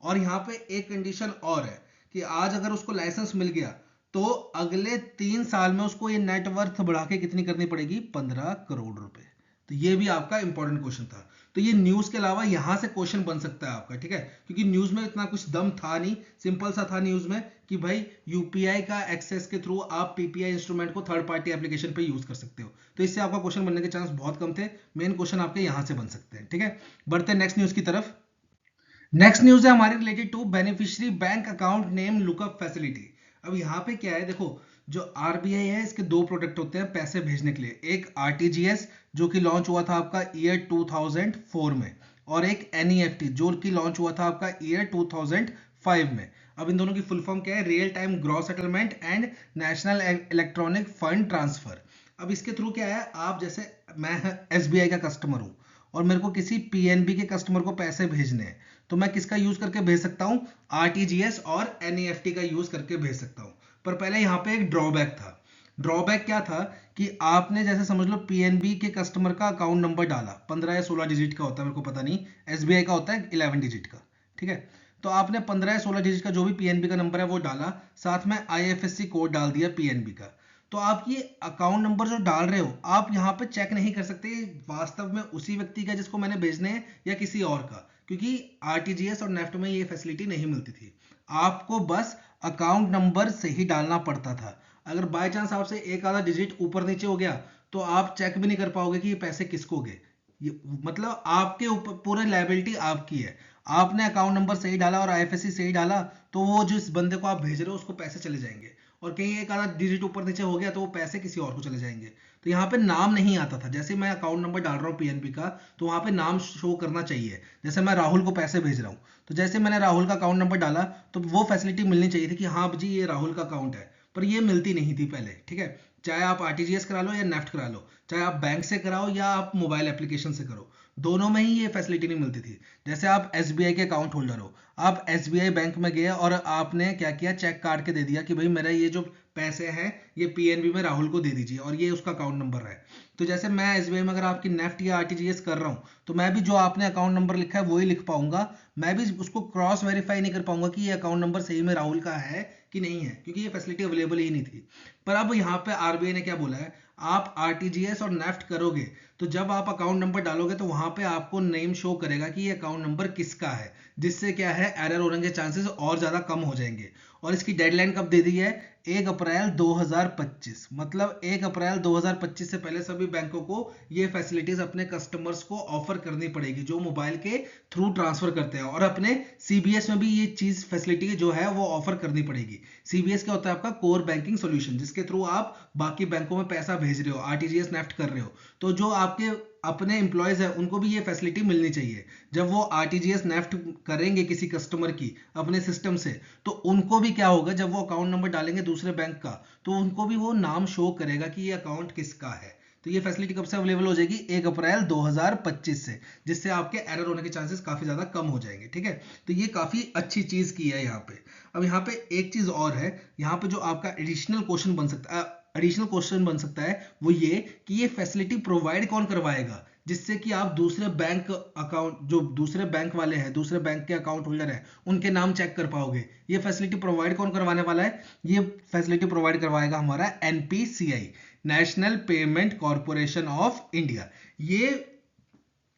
S1: और यहाँ पे एक कंडीशन और है कि आज अगर उसको लाइसेंस मिल गया तो अगले 3 साल में उसको ये नेटवर्थ बढ़ा के कितनी करनी पड़ेगी? 15 करोड़ रुपए। तो ये भी आपका इंपॉर्टेंट क्वेश्चन था। तो ये न्यूज के अलावा यहां से क्वेश्चन बन सकता है आपका, ठीक है, क्योंकि न्यूज में इतना कुछ दम था नहीं, सिंपल सा था न्यूज में कि भाई यूपीआई का एक्सेस के थ्रू आप पीपीआई इंस्ट्रूमेंट को थर्ड पार्टी एप्लीकेशन पे यूज कर सकते हो। तो इससे आपका क्वेश्चन बनने के चांस बहुत कम थे। मेन क्वेश्चन आपके यहां से बन सकते हैं। ठीक है, बढ़ते हैं नेक्स्ट न्यूज की तरफ। नेक्स्ट न्यूज है हमारी related to beneficiary bank account name lookup facility. अब यहाँ पे क्या है, देखो जो आरबीआई है इसके दो प्रोडक्ट होते हैं पैसे भेजने के लिए, एक आरटीजीएस जो कि लॉन्च हुआ था आपका ईयर 2004 में और एक एनईएफटी जो कि लॉन्च हुआ था आपका ईयर 2005 में। अब इन दोनों की फुल फॉर्म क्या है? Real time gross settlement and national electronic fund transfer. अब इसके थ्रू क्या है, आप जैसे मैं एसबीआई का कस्टमर हूं और मेरे को किसी पीएनबी के कस्टमर को पैसे भेजने हैं तो मैं किसका यूज करके भेज सकता हूं? आरटीजीएस और एनईएफटी का यूज करके भेज सकता हूं। पर पहले यहां पे एक ड्रॉबैक था। ड्रॉबैक क्या था कि आपने जैसे समझ लो पीएनबी के कस्टमर का अकाउंट नंबर डाला, 15 या 16 डिजिट का होता है, मेरे को पता नहीं, एसबीआई का होता है 11 डिजिट का। ठीक है, तो आपने 15 या 16 डिजिट का जो भी पीएनबी का नंबर है वो डाला, साथ में आईएफएससी कोड डाल दिया पीएनबी का। तो आप ये अकाउंट नंबर जो डाल रहे हो आप यहाँ पे चेक नहीं कर सकते वास्तव में उसी व्यक्ति का जिसको मैंने भेजने हैं या किसी और का, क्योंकि आरटीजीएस और नेफ्ट में ये फैसिलिटी नहीं मिलती थी। आपको बस अकाउंट नंबर से ही डालना पड़ता था। अगर बाय चांस आपसे एक आधा डिजिट ऊपर नीचे हो गया तो आप चेक भी नहीं कर पाओगे कि ये पैसे किसको गए। मतलब आपके ऊपर पूरा लायबिलिटी आपकी है। आपने अकाउंट नंबर सही डाला और आईएफएससी सही डाला तो वो जिस बंदे को आप भेज रहे हो उसको पैसे चले जाएंगे, और कहीं एक आधा डिजिट ऊपर नीचे हो गया तो वो पैसे किसी और को चले जाएंगे। तो यहाँ पे नाम नहीं आता था। जैसे मैं अकाउंट नंबर डाल रहा हूँ पीएनबी का तो वहां पे नाम शो करना चाहिए। जैसे मैं राहुल को पैसे भेज रहा हूँ तो जैसे मैंने राहुल का अकाउंट नंबर डाला तो वो फैसिलिटी मिलनी चाहिए थी कि हाँ जी ये राहुल का अकाउंट है, पर ये मिलती नहीं थी पहले। ठीक है, चाहे आप आरटीजीएस करा लो या नेफ्ट करा लो, चाहे आप बैंक से कराओ या आप मोबाइल एप्लीकेशन से करो, दोनों में ही ये फैसिलिटी नहीं मिलती थी। जैसे आप एसबीआई के अकाउंट होल्डर हो, आप एसबीआई बैंक में गए और आपने क्या किया, चेक काट के दे दिया कि भाई मेरा ये जो पैसे हैं ये पीएनबी में राहुल को दे दीजिए और ये उसका अकाउंट नंबर है। तो जैसे मैं एसबीआई में अगर आपकी नेफ्ट या आरटीजीएस कर रहा हूँ तो मैं भी जो आपने अकाउंट नंबर लिखा है वही लिख पाऊंगा, मैं भी उसको क्रॉस वेरीफाई नहीं कर पाऊंगा कि ये अकाउंट नंबर सही में राहुल का है कि नहीं है, क्योंकि ये फैसिलिटी अवेलेबल ही नहीं थी। पर अब यहाँ पे आरबीआई ने क्या बोला है, आप आरटीजीएस और नेफ्ट करोगे तो जब आप अकाउंट नंबर डालोगे तो वहां पे आपको नेम शो करेगा कि ये अकाउंट नंबर किसका है, जिससे क्या है एरर होने के चांसेस और ज्यादा कम हो जाएंगे। और इसकी डेडलाइन कब दे दी है? 1 अप्रैल 2025। मतलब 1 अप्रैल 2025 से पहले सभी बैंकों को ये फैसिलिटीज अपने कस्टमर्स को ऑफर करनी पड़ेगी जो मोबाइल के थ्रू ट्रांसफर करते हैं, और अपने सीबीएस में भी ये चीज फैसिलिटी जो है वो ऑफर करनी पड़ेगी। सीबीएस क्या होता है? आपका कोर बैंकिंग सोल्यूशन, जिसके थ्रू आप बाकी बैंकों में पैसा भेज रहे हो, आरटीजीएस नेफ्ट कर रहे हो। तो जो आपके अपने एम्प्लॉयज है उनको भी ये फैसिलिटी मिलनी चाहिए। जब वो आरटीजीएस नेफ्ट करेंगे किसी कस्टमर की अपने सिस्टम से, तो उनको भी क्या होगा, जब वो अकाउंट नंबर डालेंगे दूसरे बैंक का, तो उनको भी वो नाम शो करेगा कि ये अकाउंट किसका है। तो ये फैसिलिटी कब से अवेलेबल हो जाएगी, 1 अप्रैल 2025 से, जिससे आपके एरर होने के चांसेस काफी ज्यादा कम हो जाएंगे। ठीक है, तो ये काफी अच्छी चीज की है यहाँ पे। अब यहाँ पे एक चीज और है, यहाँ पे जो आपका एडिशनल क्वेश्चन बन सकता है वो ये कि ये फैसिलिटी प्रोवाइड कौन करवाएगा, जिससे कि आप दूसरे बैंक अकाउंट, जो दूसरे बैंक वाले हैं, दूसरे बैंक के अकाउंट होल्डर हैं, उनके नाम चेक कर पाओगे। ये फैसिलिटी प्रोवाइड कौन करवाने वाला है, ये फैसिलिटी प्रोवाइड करवाएगा हमारा NPCI, national payment corporation of India. ये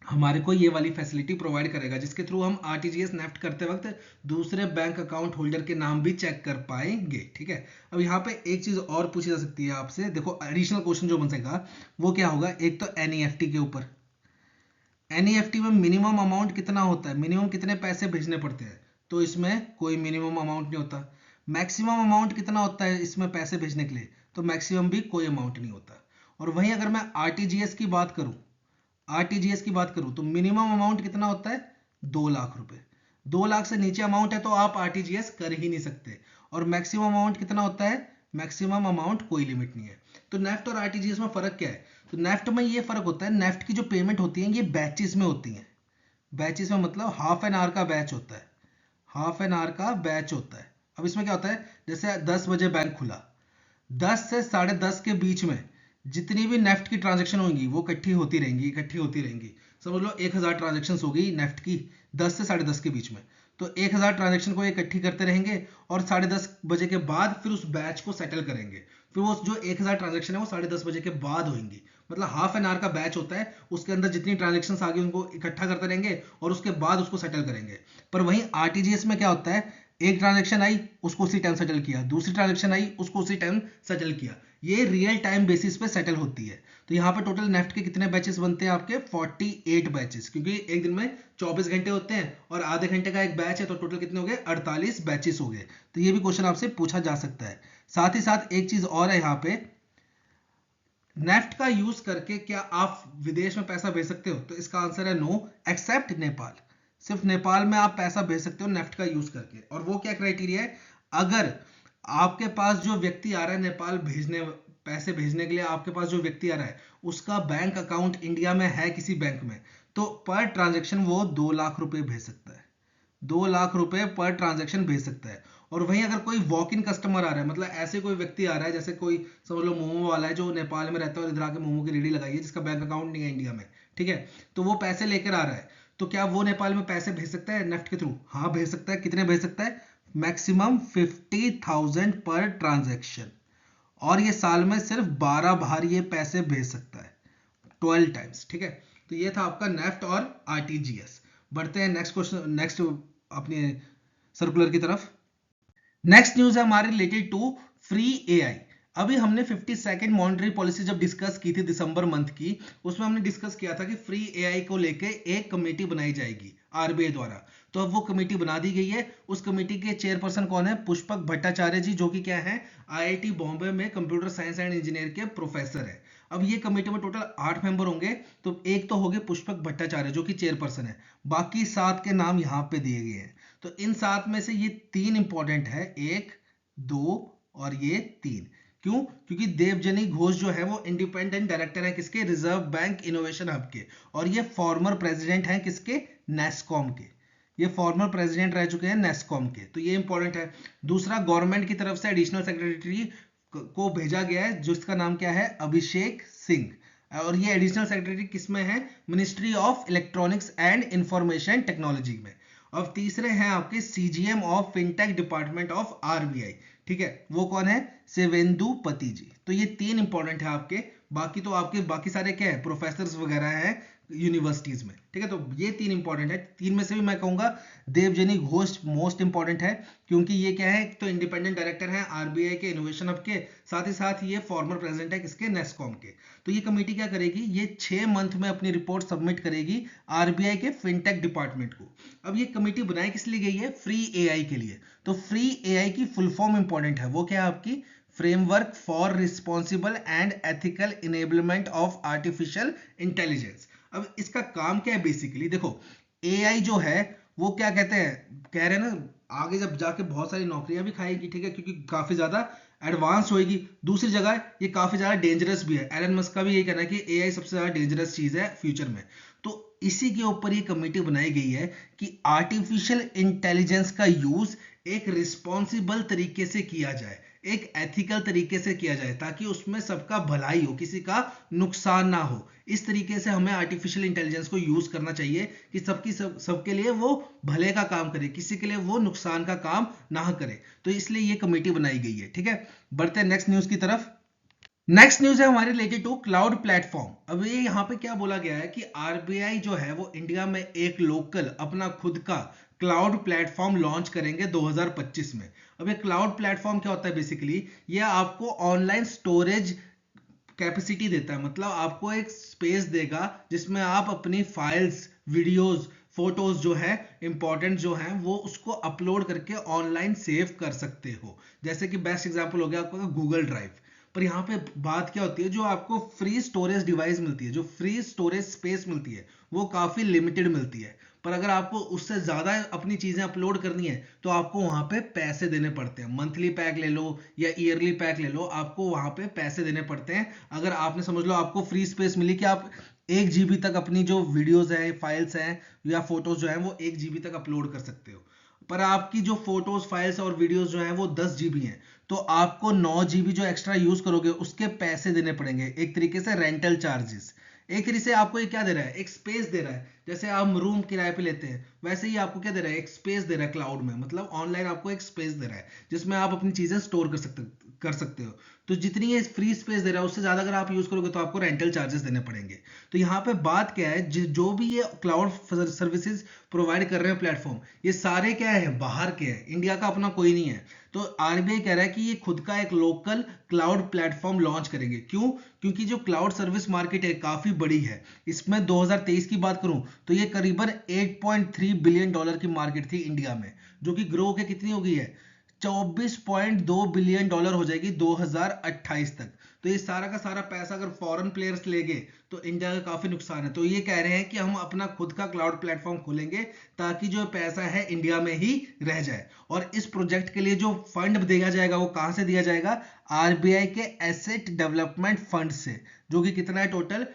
S1: हमारे को ये वाली फैसिलिटी प्रोवाइड करेगा, जिसके थ्रू हम आरटीजीएस नेफ्ट करते वक्त दूसरे बैंक अकाउंट होल्डर के नाम भी चेक कर पाएंगे। ठीक है, अब यहाँ पे एक चीज और पूछी जा सकती है आपसे, देखो एडिशनल क्वेश्चन जो बन सकेगा वो क्या होगा, एक तो एनईएफटी के ऊपर, एनईएफटी में मिनिमम अमाउंट कितना होता है, मिनिमम कितने पैसे भेजने पड़ते हैं, तो इसमें कोई मिनिमम अमाउंट नहीं होता। मैक्सिमम अमाउंट कितना होता है इसमें पैसे भेजने के लिए, तो मैक्सिमम भी कोई अमाउंट नहीं होता। और वहीं अगर मैं आरटीजीएस की बात करूं तो मिनिमम अमाउंट कितना होता है, 2 लाख रुपए। 2 लाख से नीचे अमाउंट है तो आप आरटीजीएस कर ही नहीं सकते। और मैक्सिमम अमाउंट कितना होता है, मैक्सिमम अमाउंट कोई लिमिट नहीं है। तो नेफ्ट और आरटीजीएस में फर्क क्या है, तो नेफ्ट में ये फर्क होता है, नेफ्ट की जो पेमेंट होती है ये बैचेस में होती है। बैचेस में मतलब हाफ एन आवर का बैच होता है, हाफ एन आवर का बैच होता है। अब इसमें क्या होता है, जैसे 10 बजे बैंक खुला, 10 से 10:30 के बीच में जितनी भी नेफ्ट की ट्रांजेक्शन होंगी वो इकट्ठी होती रहेंगी। समझ लो 1000 ट्रांजेक्शन हो गई नेफ्ट की 10 से 10:30 के बीच में, तो 1000 ट्रांजेक्शन को इकट्ठी करते रहेंगे और 10:30 बजे के बाद फिर उस बैच को सेटल करेंगे। फिर वो जो 1000 ट्रांजेक्शन है वो 10:30 बजे के बाद होंगी। मतलब हाफ एन आवर का बैच होता है, उसके अंदर जितनी ट्रांजेक्शन आ गई उनको इकट्ठा करते रहेंगे और उसके बाद उसको सेटल करेंगे। पर वहीं आरटीजीएस में क्या होता है, एक ट्रांजेक्शन आई उसको उसी टाइम सेटल किया, दूसरी ट्रांजेक्शन आई उसको उसी टाइम सेटल किया। ये रियल टाइम बेसिस पे सेटल होती है। तो यहाँ पे टोटल नेफ्ट के कितने बैचेस बनते हैं आपके, 48 बैचेस, क्योंकि एक दिन में 24 घंटे होते हैं और आधे घंटे का एक बैच है, तो टोटल कितने हो गए, 48 बैचेस हो गए। तो ये भी क्वेश्चन आपसे पूछा जा सकता है। साथ ही साथ एक चीज और है, यहाँ पे नेफ्ट का यूज करके क्या आप विदेश में पैसा भेज सकते हो, तो इसका आंसर है नो, एक्सेप्ट नेपाल। सिर्फ नेपाल में आप पैसा भेज सकते हो नेफ्ट का यूज करके। और वो क्या क्राइटेरिया है, अगर आपके पास जो व्यक्ति आ रहा है नेपाल पैसे भेजने के लिए, आपके पास जो व्यक्ति आ रहा है उसका बैंक अकाउंट इंडिया में है किसी बैंक में, तो पर ट्रांजेक्शन वो 2 लाख रुपए भेज सकता है, 2 लाख रुपए पर ट्रांजेक्शन भेज सकता है। और वहीं अगर कोई वॉक इन कस्टमर आ रहा है, मतलब ऐसे कोई व्यक्ति आ रहा है, जैसे कोई समझ लो मोमो वाला है जो नेपाल में रहता है और इधर आके मोमो की रेडी लगाई है, जिसका बैंक अकाउंट नहीं है इंडिया में, ठीक है, तो वो पैसे लेकर आ रहा है, तो क्या वो नेपाल में पैसे भेज सकता है नेफ्ट के थ्रू, हाँ भेज सकता है। कितने भेज सकता है, मैक्सिमम 50,000 पर ट्रांजेक्शन, और ये साल में सिर्फ 12 बार ये पैसे भेज सकता है, 12 टाइम्स। ठीक है, तो ये था आपका नेफ्ट और आरटीजीएस। बढ़ते हैं नेक्स्ट क्वेश्चन, नेक्स्ट अपने सर्कुलर की तरफ। नेक्स्ट न्यूज है हमारे रिलेटेड टू फ्री एआई। अभी हमने 52nd मॉनेटरी पॉलिसी जब डिस्कस की थी दिसंबर मंथ की, उसमें हमने डिस्कस किया था कि फ्री एआई को लेके एक कमेटी बनाई जाएगी आरबीआई द्वारा। तो अब वो कमेटी बना दी गई है। उस कमेटी के चेयरपर्सन कौन है, पुष्पक भट्टाचार्य जी, जो कि क्या है, आईआईटी बॉम्बे में कंप्यूटर साइंस एंड इंजीनियर के प्रोफेसर है। अब ये कमेटी में टोटल 8 मेंबर होंगे, तो एक तो होंगे पुष्पक भट्टाचार्य जो कि चेयरपर्सन है, बाकी 7 के नाम यहाँ पे दिए गए हैं। तो इन 7 में से ये 3 इंपॉर्टेंट है, 1, 2 और ये 3। क्यों, क्योंकि देवजनी घोष जो है वो इंडिपेंडेंट डायरेक्टर है किसके, रिजर्व बैंक इनोवेशन हब के, और ये फॉर्मर प्रेसिडेंट हैं किसके, नेस्कॉम के। ये फॉर्मर प्रेसिडेंट रह चुके हैं नेस्कॉम के, तो ये इंपॉर्टेंट है। दूसरा, गवर्नमेंट की तरफ से एडिशनल सेक्रेटरी को भेजा गया है जिसका नाम क्या है, अभिषेक सिंह, और ये एडिशनल सेक्रेटरी किसमें है, ministry of electronics and information technology में। और तीसरे हैं आपके CGM of fintech department of RBI, ठीक है, वो कौन है, शिवेंदु पति जी। तो ये 3 इंपॉर्टेंट है आपके, बाकी तो आपके बाकी सारे क्या है, प्रोफेसर्स वगैरह हैं यूनिवर्सिटीज में, ठीक है। तो ये 3 इंपॉर्टेंट है। 3 में से भी मैं कहूंगा देवजनी घोष मोस्ट इंपॉर्टेंट है, क्योंकि ये क्या है, तो इंडिपेंडेंट डायरेक्टर है आरबीआई के इनोवेशन हब के, साथ ही साथ ये फॉर्मर प्रेसिडेंट है किसके, नेस्कॉम के। तो ये कमेटी क्या करेगी, ये 6 मंथ में अपनी रिपोर्ट सबमिट करेगी आरबीआई के फिनटेक डिपार्टमेंट को। अब ये कमेटी बनाई किस लिए गई है, फ्री एआई के लिए। तो फ्री एआई की फुल फॉर्म इंपॉर्टेंट है, वो क्या है आपकी, framework for responsible and ethical enablement of artificial intelligence. अब इसका काम क्या है बेसिकली, देखो एआई जो है वो क्या कहते हैं, कह रहे हैं ना आगे जब जाके बहुत सारी नौकरियां भी खाएगी, ठीक है, क्योंकि काफी ज्यादा एडवांस होएगी। दूसरी जगह ये काफी ज्यादा डेंजरस भी है। एलन मस्क का भी यही कहना है कि एआई सबसे ज्यादा डेंजरस चीज है फ्यूचर में। तो इसी के ऊपर ये कमेटी बनाई गई है कि आर्टिफिशियल इंटेलिजेंस का यूज एक रिस्पॉन्सिबल तरीके से किया जाए, एक एथिकल तरीके से किया जाए, ताकि उसमें सबका भलाई हो, किसी का नुकसान ना हो। इस तरीके से हमें आर्टिफिशियल इंटेलिजेंस को यूज करना चाहिए कि सबके लिए वो भले का काम करे, किसी के लिए वो नुकसान का काम ना करे। तो इसलिए ये कमेटी बनाई गई है, ठीक है। बढ़ते हैं नेक्स्ट न्यूज की तरफ। नेक्स्ट न्यूज है हमारे रिलेटेड टू क्लाउड प्लेटफॉर्म। अब ये यहाँ पे क्या बोला गया है कि आरबीआई जो है वो इंडिया में एक लोकल अपना खुद का क्लाउड प्लेटफॉर्म लॉन्च करेंगे 2025 में। अब ये क्लाउड प्लेटफॉर्म क्या होता है बेसिकली, ये आपको ऑनलाइन स्टोरेज कैपेसिटी देता है, मतलब आपको एक स्पेस देगा जिसमें आप अपनी फाइल्स, वीडियोस, फोटोज जो है इंपॉर्टेंट जो है वो उसको अपलोड करके ऑनलाइन सेव कर सकते हो। जैसे कि बेस्ट एग्जांपल हो गया आपका गूगल ड्राइव। पर यहाँ पे बात क्या होती है, जो आपको फ्री स्टोरेज डिवाइस मिलती है, जो फ्री स्टोरेज स्पेस मिलती है, वो काफी लिमिटेड मिलती है। पर अगर आपको उससे ज्यादा अपनी चीजें अपलोड करनी है तो आपको वहां पे पैसे देने पड़ते हैं। मंथली पैक ले लो या ईयरली पैक ले लो, आपको वहां पे पैसे देने पड़ते हैं। अगर आपने समझ लो आपको फ्री स्पेस मिली कि आप 1 GB तक अपनी जो वीडियोस हैं, फाइल्स हैं या फोटोज जो है वो 1 GB तक अपलोड कर सकते हो। पर आपकी जो फोटोज, फाइल्स और वीडियोस जो है वो 10 GB हैं, तो आपको 9 GB जो एक्स्ट्रा यूज करोगे उसके पैसे देने पड़ेंगे, एक तरीके से रेंटल चार्जेस। एक तरीके से आपको ये क्या दे रहा है, एक स्पेस दे रहा है। जैसे आप रूम किराए पे लेते हैं वैसे ही आपको क्या दे रहा है, एक स्पेस दे रहा है क्लाउड में, मतलब ऑनलाइन आपको एक स्पेस दे रहा है जिसमें आप अपनी चीजें स्टोर कर सकते हो। तो जितनी ये फ्री स्पेस दे रहा है उससे ज्यादा अगर आप यूज करोगे तो आपको रेंटल चार्जेस देने पड़ेगे। तो यहाँ पे बात क्या है, जो भी ये क्लाउड सर्विसेज प्रोवाइड कर रहे हैं प्लेटफॉर्म, ये सारे क्या है, बाहर के हैं, इंडिया का अपना कोई नहीं है। तो आरबीआई कह रहा है कि ये खुद का एक लोकल क्लाउड प्लेटफॉर्म लॉन्च करेंगे। क्यों? क्योंकि जो क्लाउड सर्विस मार्केट है काफी बड़ी है। इसमें 2023 की बात करूं तो ये करीबन 8.3 बिलियन डॉलर की मार्केट थी इंडिया में, जो कि ग्रो के कितनी हो गई है, 24.2 बिलियन डॉलर हो जाएगी 2028 तक। तो ये सारा का सारा पैसा अगर फॉरेन प्लेयर्स लेंगे तो इंडिया का काफी नुकसान है। तो ये कह रहे हैं कि हम अपना खुद का क्लाउड प्लेटफॉर्म खोलेंगे ताकि जो पैसा है इंडिया में ही रह जाए। और इस प्रोजेक्ट के लिए जो फंड दिया जाएगा वो कहां से दिया जाएगा, आरबीआई के एसेट डेवलपमेंट फंड से, जो कि कितना है टोटल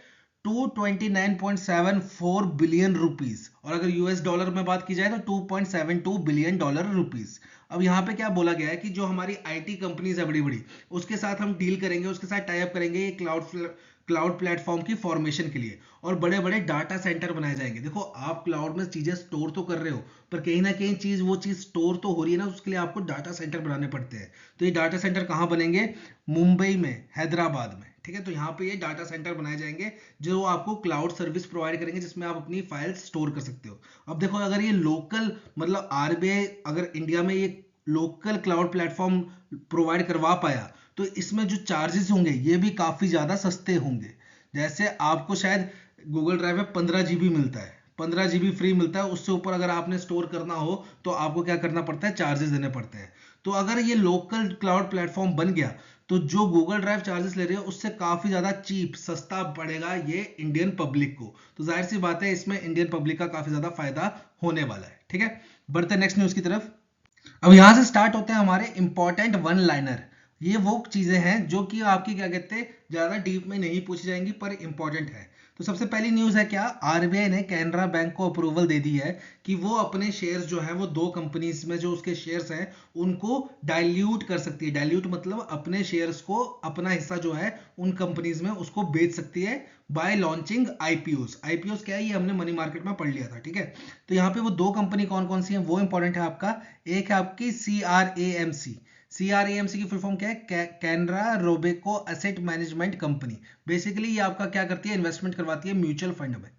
S1: 229.74 बिलियन रुपीस, और अगर यूएस डॉलर में बात की जाए तो 2.72 बिलियन डॉलर रुपीस। अब यहाँ पे क्या बोला गया है कि जो हमारी आईटी कंपनीज है बड़ी बड़ी, उसके साथ हम डील करेंगे, उसके साथ टाई अप करेंगे ये क्लाउड प्लेटफॉर्म की फॉर्मेशन के लिए, और बड़े बड़े डाटा सेंटर बनाए जाएंगे। देखो आप क्लाउड में चीजें स्टोर तो कर रहे हो, पर कहीं ना कहीं चीज वो चीज स्टोर तो हो रही है ना, उसके लिए आपको डाटा सेंटर बनाने पड़ते हैं। तो ये डाटा सेंटर कहाँ बनेंगे, मुंबई में, हैदराबाद में, ठीक है। तो यहाँ पे ये डाटा सेंटर बनाए जाएंगे जो आपको क्लाउड सर्विस प्रोवाइड करेंगे, जिसमें आप अपनी फाइल्स स्टोर कर सकते हो। अब देखो अगर ये लोकल, मतलब आरबीआई अगर इंडिया में ये लोकल क्लाउड प्लेटफॉर्म प्रोवाइड करवा पाया तो इसमें जो चार्जेस होंगे ये भी काफी ज्यादा सस्ते होंगे। जैसे आपको शायद गूगल ड्राइव में 15 GB मिलता है, 15 GB फ्री मिलता है, उससे ऊपर अगर आपने स्टोर करना हो तो आपको क्या करना पड़ता है, चार्जेस देने पड़ते हैं। तो अगर ये लोकल क्लाउड प्लेटफॉर्म बन गया तो जो गूगल ड्राइव चार्जेस ले रहे हो उससे काफी ज्यादा चीप, सस्ता पड़ेगा ये इंडियन पब्लिक को। तो जाहिर सी बात है इसमें इंडियन पब्लिक का काफी ज्यादा फायदा होने वाला है, ठीक है। बढ़ते हैं नेक्स्ट न्यूज की तरफ। अब यहां से स्टार्ट होते हैं हमारे इंपॉर्टेंट वन लाइनर। ये वो चीजें हैं जो कि आपकी क्या कहते हैं ज्यादा डीप में नहीं पूछी जाएंगी पर इंपॉर्टेंट है। तो सबसे पहली न्यूज है क्या, आरबीआई ने कैनरा बैंक को अप्रूवल दे दी है कि वो अपने शेयर्स जो है वो दो कंपनीज में जो उसके शेयर्स हैं उनको डाइल्यूट कर सकती है। डाइल्यूट मतलब अपने शेयर्स को, अपना हिस्सा जो है उन कंपनीज में उसको बेच सकती है बाय लॉन्चिंग आईपीओस। आईपीओस क्या है, ये हमने मनी मार्केट में पढ़ लिया था, ठीक है। तो यहाँ पे वो दो कंपनी कौन कौन सी है वो इंपॉर्टेंट है आपका। एक है आपकी CRAMC। CRAMC की फुल फॉर्म क्या है, Canara Robeco asset management company. Basically ये आपका क्या करती है, इन्वेस्टमेंट करवाती है म्यूचुअल फंड में,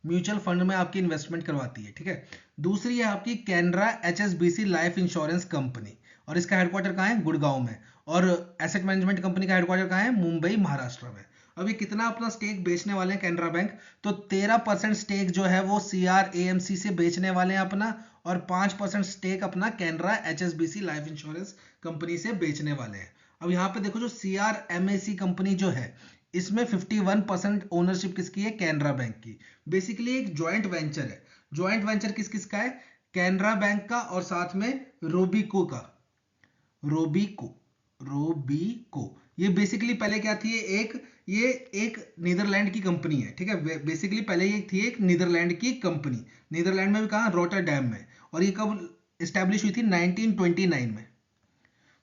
S1: म्यूचुअल फंड में आपकी इन्वेस्टमेंट करवाती है, ठीक है। दूसरी है आपकी Canara HSBC life insurance company, और इसका हेडक्वार्टर कहाँ है, गुड़गांव में। और एसेट मैनेजमेंट कंपनी का हेडक्वार्टर कहाँ है, मुंबई महाराष्ट्र में। अभी कितना अपना स्टेक बेचने वाले हैं कैनरा बैंक, तो 13% स्टेक जो है वो CRAMC से बेचने वाले हैं अपना, और 5% स्टेक अपना Canara HSBC life insurance company से बेचने वाले हैं। अब यहाँ पे देखो जो CRMAC कंपनी जो है, इसमें 51% ओनरशिप किसकी है? कैनरा बैंक की। बेसिकली एक ज्वाइंट वेंचर है। ज्वाइंट वेंचर किस किस का है? कैनरा बैंक का और साथ में रोबिको का। रोबिको, रोबिको ये बेसिकली पहले क्या थी? ये एक नीदरलैंड की कंपनी है, ठीक है। बेसिकली पहले ये थी एक नीदरलैंड की कंपनी, नीदरलैंड में भी कहाँ? रोटरडैम में। और ये कब इस्टेब्लिश हुई थी? 1929 में।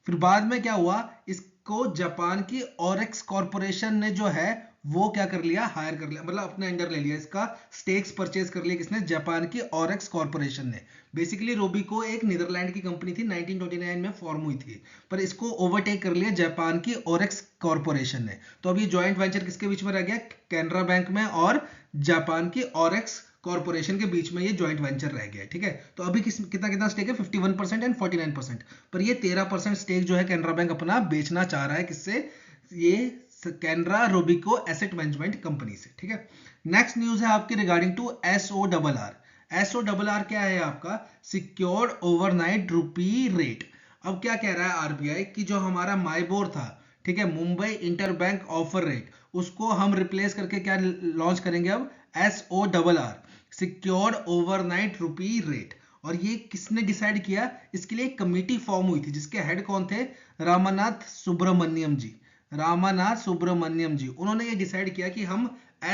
S1: फिर बाद में क्या हुआ? इसको जापान की ऑरेक्स कॉर्पोरेशन ने जो है वो क्या कर लिया? हायर कर लिया, मतलब अपने अंडर ले लिया। इसका स्टेक्स परचेज कर लिया किसने? जापान की ऑरेक्स कॉर्पोरेशन ने। बेसिकली रोबिको एक नीदरलैंड की कंपनी थी, 1929 में फॉर्म हुई थी, पर इसको ओवरटेक कर लिया जापान की ऑरेक्स कॉर्पोरेशन ने। तो अब ये जॉइंट वेंचर किसके बीच में रह गया? कैनरा बैंक में और जापान की ऑरेक्स कॉर्पोरेशन के बीच में ये जॉइंट वेंचर रह गया, ठीक है। तो अभी कितना कितना स्टेक है? 51% एंड 49%। पर ये 13% स्टेक जो है कैनरा बैंक अपना बेचना चाह रहा है किससे? ये कैनरा रोबिको एसेट मैनेजमेंट कंपनी से, ठीक है। नेक्स्ट न्यूज है आपकी रिगार्डिंग टू SORR। SORR क्या है आपका? सिक्योर्ड ओवरनाइट रुपी रेट। अब क्या कह रहा है आरबीआई कि जो हमारा माइबोर था, ठीक है, मुंबई इंटरबैंक ऑफर रेट, उसको हम रिप्लेस करके क्या लॉन्च करेंगे अब? SORR, सिक्योर्ड ओवरनाइट रुपी रेट। और ये किसने डिसाइड किया? इसके लिए एक कमेटी फॉर्म हुई थी जिसके हेड कौन थे? रामानाथ सुब्रमण्यम जी। रामानाथ सुब्रमण्यम जी, उन्होंने ये डिसाइड किया कि हम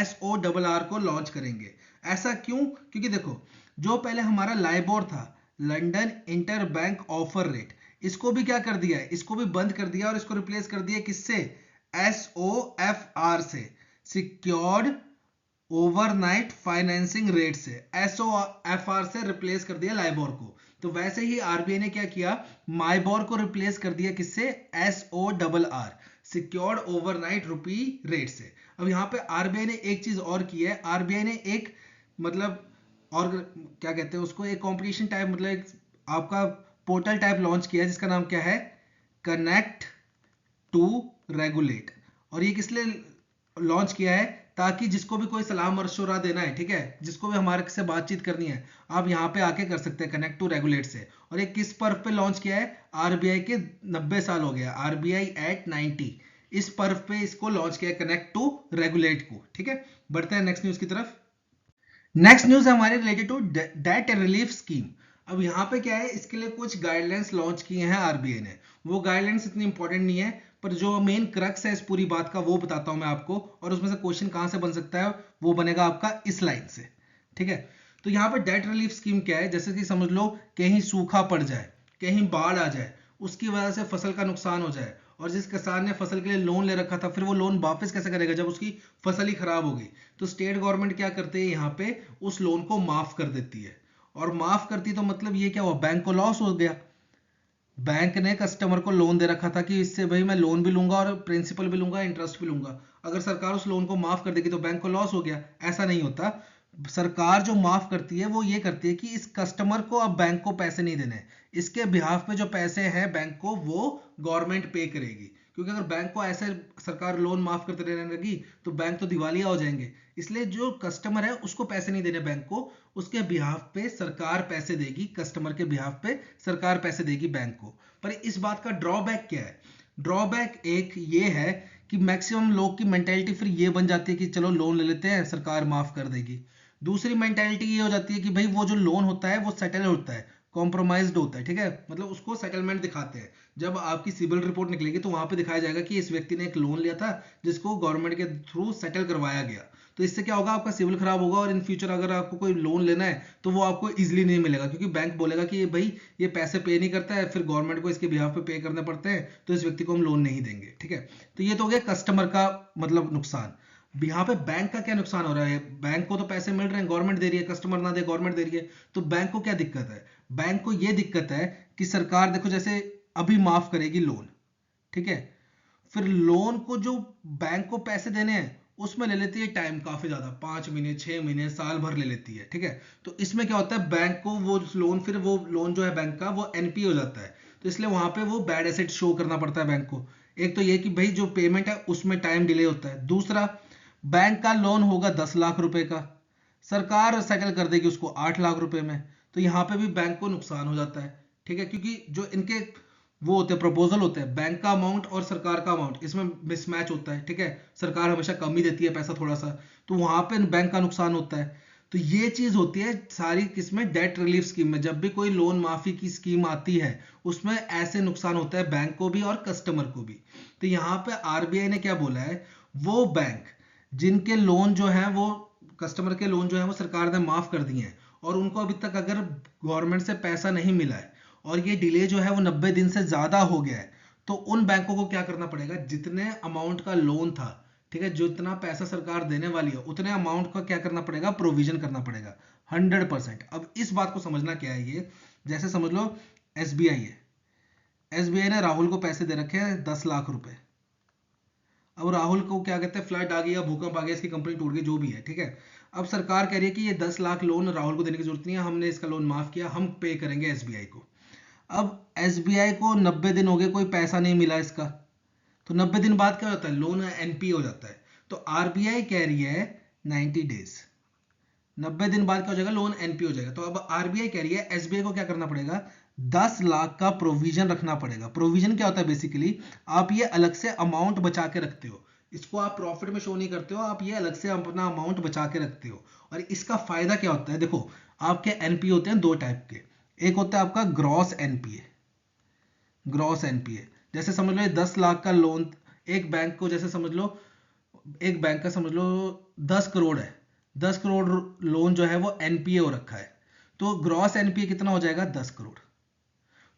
S1: SORR को लॉन्च करेंगे। ऐसा क्यों? क्योंकि देखो, जो पहले हमारा लाइबोर था, London inter bank offer rate, इसको भी क्या कर दिया है? इसको भी बंद कर दिया और इसको रिप्लेस कर दिया किससे? SOFR से, सिक्योर्ड ओवरनाइट फाइनेंसिंग रेट से। SOFR से रिप्लेस कर दिया लाइबोर को। तो वैसे ही आरबीआई ने क्या किया? माइबोर को रिप्लेस कर दिया किससे? SORR, सिक्योर्ड ओवरनाइट रुपी रेट से। अब यहाँ पे आरबीआई ने एक चीज और की है। आरबीआई ने एक मतलब और क्या कहते हैं उसको, एक कॉम्पिटिशन टाइप, मतलब एक आपका पोर्टल टाइप लॉन्च किया है जिसका नाम क्या है? Connect to regulate. और ये किस लिए लॉन्च किया है? ताकि जिसको भी कोई सलाह मशवरा देना है, ठीक है, जिसको भी हमारे से बातचीत करनी है, आप यहाँ पे आके कर सकते हैं कनेक्ट टू रेगुलेट से। और ये किस पर्व पे लॉन्च किया है? आरबीआई के 90 साल हो गया, आरबीआई एट 90, इस पर्व पे इसको लॉन्च किया है, कनेक्ट टू रेगुलेट को, ठीक है। बढ़ते हैं नेक्स्ट न्यूज की तरफ। नेक्स्ट न्यूज है हमारे related to debt relief scheme. अब यहाँ पे क्या है? इसके लिए कुछ गाइडलाइंस लॉन्च किए हैं आरबीआई ने। वो गाइडलाइंस इतनी इंपॉर्टेंट नहीं है, पर जो मेन क्रक्स है इस पूरी बात का वो बताता हूं मैं आपको। और उसमें से क्वेश्चन कहां से बन सकता है? वो बनेगा आपका इस लाइन से, ठीक है। तो यहाँ पे डेट रिलीफ स्कीम क्या है? जैसे कि समझ लो कहीं सूखा पड़ जाए, कहीं बाढ़ आ जाए, उसकी वजह से फसल का नुकसान हो जाए, और जिस किसान ने फसल के लिए लोन ले रखा था, फिर वो लोन वापस कैसे करेगा जब उसकी फसल ही खराब हो गई? तो स्टेट गवर्नमेंट क्या करते हैं यहाँ पे? उस लोन को माफ कर देती है। और माफ करती तो मतलब ये क्या हुआ? बैंक को लॉस हो गया। बैंक ने कस्टमर को लोन दे रखा था कि इससे भाई मैं लोन भी लूंगा और प्रिंसिपल भी लूंगा, इंटरेस्ट भी लूंगा। अगर सरकार उस लोन को माफ कर देगी तो बैंक को लॉस हो गया। ऐसा नहीं होता। सरकार जो माफ करती है वो ये करती है कि इस कस्टमर को अब बैंक को पैसे नहीं देने, इसके बिहाफ पे जो पैसे हैं बैंक को वो गवर्नमेंट पे करेगी। क्योंकि अगर बैंक को ऐसे सरकार लोन माफ करते रहने लगी तो बैंक तो दिवालिया हो जाएंगे। इसलिए जो कस्टमर है उसको पैसे नहीं देने बैंक को, उसके बिहाफ पे सरकार पैसे देगी, कस्टमर के बिहाफ पे सरकार पैसे देगी बैंक को। पर इस बात का ड्रॉबैक क्या है? ड्रॉबैक एक ये है कि मैक्सिमम लोग की मेंटेलिटी फिर ये बन जाती है कि चलो लोन ले लेते हैं, सरकार माफ कर देगी। दूसरी मेंटेलिटी ये हो जाती है कि भाई वो जो लोन होता है वो सेटल होता है, कॉम्प्रोमाइज्ड होता है, ठीक है, मतलब उसको सेटलमेंट दिखाते हैं। जब आपकी सिविल रिपोर्ट निकलेगी तो वहां पे दिखाया जाएगा कि इस व्यक्ति ने एक लोन लिया था जिसको गवर्नमेंट के थ्रू सेटल करवाया गया। तो इससे क्या होगा? आपका सिविल खराब होगा और इन फ्यूचर अगर आपको कोई लोन लेना है तो वो आपको इजीली नहीं मिलेगा, क्योंकि बैंक बोलेगा कि भाई ये पैसे पे नहीं करता है, फिर गवर्नमेंट को इसके बिहाफ पे पे करने पड़ते हैं, तो इस व्यक्ति को हम लोन नहीं देंगे, ठीक है। तो ये तो हो गया कस्टमर का मतलब नुकसान। यहाँ पे बैंक का क्या नुकसान हो रहा है? बैंक को तो पैसे मिल रहे हैं, गवर्नमेंट दे रही है, कस्टमर ना दे गवर्नमेंट दे रही है। तो बैंक को क्या दिक्कत है? बैंक को ये दिक्कत है कि सरकार देखो जैसे अभी माफ करेगी लोन, ठीक है, फिर लोन को जो बैंक को पैसे देने हैं उसमें ले लेती है टाइम काफी ज्यादा, 5 महीने 6 महीने साल भर ले लेती है, ठीक है। तो इसमें क्या होता है? बैंक को वो लोन, फिर वो लोन जो है बैंक का वो एनपीए हो जाता है। तो इसलिए वहां पे वो बैड एसेट शो करना पड़ता है बैंक को। एक तो ये कि भाई जो पेमेंट है उसमें टाइम डिले होता है। दूसरा, बैंक का लोन होगा 10 लाख रुपए का, सरकार सेटल कर देगी उसको 8 लाख रुपए में। तो यहाँ पे भी बैंक को नुकसान हो जाता है, ठीक है, क्योंकि जो इनके वो होते हैं प्रपोजल होते हैं, बैंक का अमाउंट और सरकार का अमाउंट, इसमें मिसमैच होता है, ठीक है, सरकार हमेशा कम ही देती है पैसा थोड़ा सा, तो वहां पे बैंक का नुकसान होता है। तो ये चीज होती है सारी किसमें, डेट रिलीफ स्कीम में। जब भी कोई लोन माफी की स्कीम आती है उसमें ऐसे नुकसान होता है बैंक को भी और कस्टमर को भी। तो यहाँ पे आरबीआई ने क्या बोला है, वो बैंक जिनके लोन जो है वो, कस्टमर के लोन जो है वो सरकार ने माफ कर दिए हैं और उनको अभी तक अगर गवर्नमेंट से पैसा नहीं मिला है और ये डिले जो है वो 90 दिन से ज्यादा हो गया है, तो उन बैंकों को क्या करना पड़ेगा, जितने अमाउंट का लोन था, ठीक है, जितना पैसा सरकार देने वाली है उतने अमाउंट का क्या करना पड़ेगा, प्रोविजन करना पड़ेगा 100%। अब इस बात को समझना क्या है, ये जैसे समझ लो एसबीआई है, एसबीआई ने राहुल को पैसे दे रखे हैं 10 लाख रुपए। अब राहुल को क्या कहते हैं, फ्लड आ गया, भूकंप आ गया, इसकी कंपनी टूट गई, जो भी है, ठीक है। अब सरकार कह रही है कि ये 10 लाख लोन राहुल को देने की जरूरत नहीं है, हमने इसका लोन माफ किया, हम पे करेंगे एसबीआई को। अब एसबीआई को 90 दिन हो गए, कोई पैसा नहीं मिला इसका, तो 90 दिन बाद क्या होता है, लोन एनपी हो जाता है। तो आरबीआई कह रही है 90 डेज, 90 दिन बाद क्या हो जाएगा, लोन एनपी हो जाएगा। तो अब आरबीआई कह रही है एसबीआई को क्या करना पड़ेगा, 10 लाख का प्रोविजन रखना पड़ेगा। प्रोविजन क्या होता है, बेसिकली आप ये अलग से अमाउंट बचा के रखते हो, इसको आप प्रॉफिट में शो नहीं करते हो, आप ये अलग से अपना अमाउंट बचा के रखते हो। और इसका फायदा क्या होता है, देखो आपके एनपी होते हैं दो टाइप के, एक होता है आपका ग्रॉस एनपीए, ग्रॉस एनपीए जैसे समझ लो 10 लाख का लोन एक बैंक को, जैसे समझ लो एक बैंक का समझ लो 10 करोड़ है, 10 करोड़ लोन जो है वो एनपीए हो रखा है, तो ग्रॉस एनपीए कितना हो जाएगा, 10 करोड़।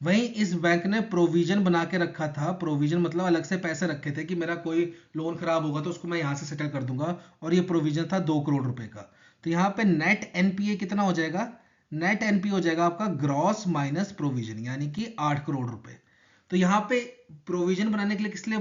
S1: वहीं इस बैंक ने प्रोविजन बना के रखा था, प्रोविजन मतलब अलग से पैसे रखे थे कि मेरा कोई लोन खराब होगा तो उसको मैं यहां से सेटल कर दूंगा, और ये प्रोविजन था 2 करोड़ रुपए का। तो यहाँ पे नेट एनपीए कितना हो जाएगा, नेट एनपीए हो जाएगा आपका ग्रॉस माइनस प्रोविजन, यानी कि 8 करोड़ रुपए। तो यहाँ पे प्रोविजन बनाने के लिए किस लिए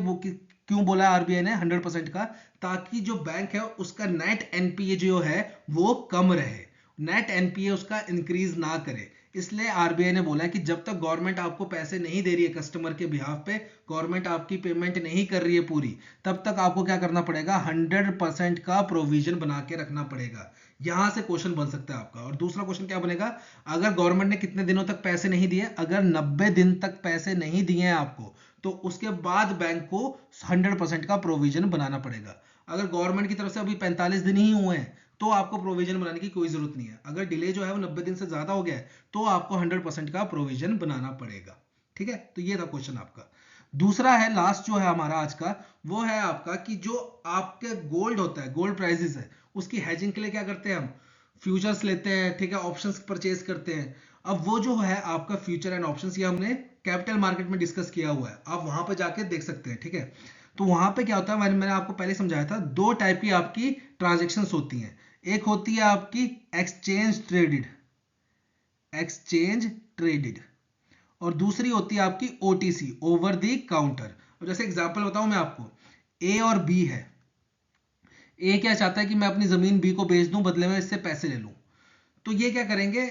S1: क्यों बोला आरबीआई ने 100% का, ताकि जो बैंक है उसका नेट एनपीए जो है वो कम रहे, नेट एनपीए उसका इंक्रीज ना करे। इसलिए आरबीआई ने बोला है कि जब तक गवर्नमेंट आपको पैसे नहीं दे रही है कस्टमर के बिहाफ पे, गवर्नमेंट आपकी पेमेंट नहीं कर रही है पूरी, तब तक आपको क्या करना पड़ेगा, 100% का प्रोविजन बना के रखना पड़ेगा। यहां से क्वेश्चन बन सकता है आपका। और दूसरा क्वेश्चन क्या बनेगा, अगर गवर्नमेंट ने कितने दिनों तक पैसे नहीं दिए, अगर 90 दिन तक पैसे नहीं दिए हैं आपको, तो उसके बाद बैंक को 100% का प्रोविजन बनाना पड़ेगा। अगर गवर्नमेंट की तरफ से अभी 45 दिन ही हुए हैं तो आपको प्रोविजन बनाने की कोई जरूरत नहीं है। अगर डिले जो है वो 90 दिन से ज्यादा हो गया है तो आपको 100% का प्रोविजन बनाना पड़ेगा, ठीक है। तो ये था क्वेश्चन आपका। दूसरा है, लास्ट जो है हमारा आज का, वो है आपका कि जो आपके गोल्ड होता है, गोल्ड प्राइसेस है, उसकी हेजिंग के लिए क्या करते हैं हम, फ्यूचर्स लेते हैं, ठीक है, ऑप्शंस परचेज करते हैं। अब वो जो है आपका फ्यूचर एंड ऑप्शंस, ये हमने कैपिटल मार्केट में डिस्कस किया हुआ है, आप वहां पे जाके देख सकते हैं, ठीक है। तो वहां पे क्या होता है, मैंने आपको पहले समझाया था, दो टाइप की आपकी ट्रांजेक्शन्स होती हैं। एक होती है आपकी एक्सचेंज ट्रेडेड, एक्सचेंज ट्रेडेड, और दूसरी होती है आपकी ओटीसी, ओवर द काउंटर। और जैसे एग्जांपल बताऊं मैं आपको, ए और बी है, ए क्या चाहता है कि मैं अपनी जमीन बी को बेच दूं, बदले में इससे पैसे ले लूं। तो ये क्या करेंगे,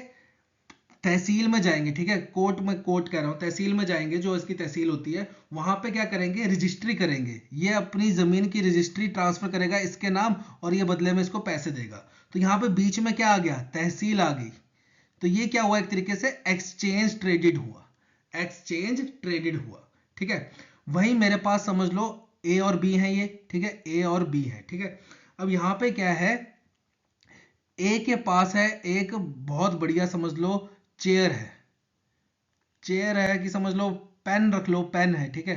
S1: तहसील में जाएंगे, ठीक है, कोर्ट में, कोर्ट कह रहा हूं, तहसील में जाएंगे, जो इसकी तहसील होती है, वहां पे क्या करेंगे, रजिस्ट्री करेंगे, ये अपनी जमीन की रजिस्ट्री ट्रांसफर करेगा इसके नाम, और ये बदले में इसको पैसे देगा। तो यहाँ पे बीच में क्या आ गया, तहसील आ गई। तो ये क्या हुआ, एक तरीके से एक्सचेंज ट्रेडेड हुआ, एक्सचेंज ट्रेडेड हुआ, ठीक है। वही मेरे पास समझ लो ए और बी है ये, ठीक है, ए और बी है, ठीक है। अब यहाँ पे क्या है, ए के पास है एक बहुत बढ़िया समझ लो चेयर है, चेयर है कि समझ लो पेन रख लो, पेन है, ठीक है,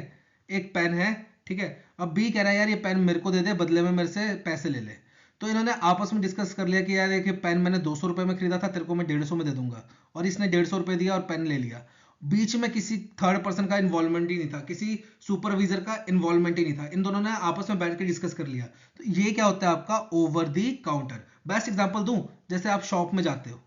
S1: एक पेन है, ठीक है। अब बी कह रहा है यार ये पेन मेरे को दे दे, बदले में मेरे से पैसे ले ले। तो इन्होंने आपस में डिस्कस कर लिया कि यार देखिए पेन मैंने 200 रुपए में खरीदा था, तेरे को मैं 150 में दे दूंगा, और इसने 150 रुपए दिया और पेन ले लिया। बीच में किसी थर्ड पर्सन का इन्वॉल्वमेंट ही नहीं था, किसी सुपरवाइजर का इन्वॉल्वमेंट ही नहीं था, इन दोनों ने आपस में बैठ के डिस्कस कर लिया। तो ये क्या होता है आपका over the counter. Best example दूं, जैसे आप शॉप में जाते हो,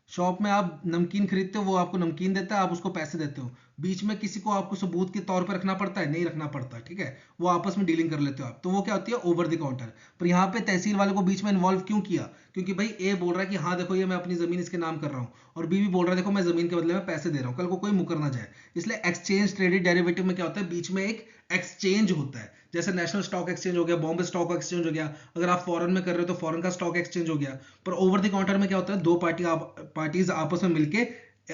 S1: शॉप में आप नमकीन खरीदते हो, वो आपको नमकीन देता है, आप उसको पैसे देते हो, बीच में किसी को आपको सबूत के तौर पर रखना पड़ता है, नहीं रखना पड़ता, ठीक है, वो आपस में डीलिंग कर लेते हो आप, तो वो क्या होती है ओवर द काउंटर। पर यहाँ पे तहसील वाले को बीच में इन्वॉल्व क्यों किया, क्योंकि भाई ए बोल रहा है कि हाँ देखो ये मैं अपनी जमीन इसके नाम कर रहा हूँ, और बी भी बोल रहा है देखो मैं जमीन के बदले में पैसे दे रहा हूँ, कल को कोई मुकर ना जाए। इसलिए एक्सचेंज ट्रेडेड डेरिवेटिव में क्या होता है, बीच में एक एक्सचेंज होता है, जैसे नेशनल स्टॉक एक्सचेंज हो गया, बॉम्बे स्टॉक एक्सचेंज हो गया, अगर आप फॉरेन में कर रहे हो तो फॉरेन का स्टॉक एक्सचेंज हो गया। पर ओवर द काउंटर में क्या होता है, दो पार्टीज आपस में मिलके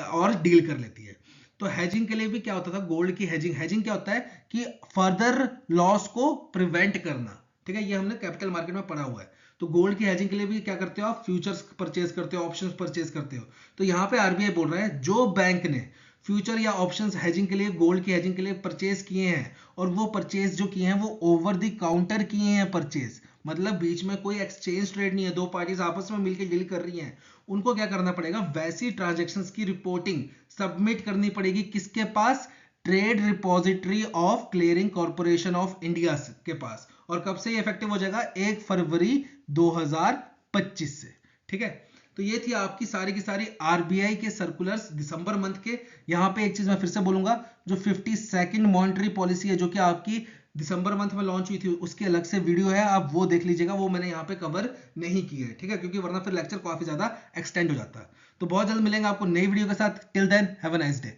S1: और डील कर लेती है। तो हेजिंग के लिए भी क्या होता था, गोल्ड की हेजिंग, हेजिंग क्या होता है कि फर्दर लॉस को प्रिवेंट करना, ठीक है, ये हमने कैपिटल मार्केट में पढ़ा हुआ है। तो गोल्ड की हेजिंग के लिए भी क्या करते हो आप, फ्यूचर्स परचेज करते हो, ऑप्शंस परचेज करते हो। तो यहाँ पे आरबीआई बोल रहा है जो बैंक ने फ्यूचर या ऑप्शंस हेजिंग के लिए, गोल्ड की हेजिंग के लिए परचेज किए हैं, और वो परचेज जो किए हैं वो ओवर द काउंटर किए हैं परचेज, मतलब बीच में कोई एक्सचेंज ट्रेड नहीं है, दो पार्टीज आपस में मिलकर डील कर रही हैं, उनको क्या करना पड़ेगा, वैसी ट्रांजैक्शंस की रिपोर्टिंग सबमिट करनी पड़ेगी किसके पास, trade repository of clearing corporation of India के पास। और कब से ये इफेक्टिव हो जाएगा, 1 फरवरी 2025 से, ठीक है। तो ये थी आपकी सारी की सारी आरबीआई के सर्कुलर्स दिसंबर मंथ के। यहां पे एक चीज मैं फिर से बोलूंगा, जो 52nd मॉनेटरी पॉलिसी है जो कि आपकी दिसंबर मंथ में लॉन्च हुई थी, उसकी अलग से वीडियो है, आप वो देख लीजिएगा, वो मैंने यहाँ पे कवर नहीं की है, ठीक है, क्योंकि वरना फिर लेक्चर काफी ज्यादा एक्सटेंड हो जाता है। तो बहुत जल्द मिलेंगे आपको नई वीडियो के साथ, till then have a nice day.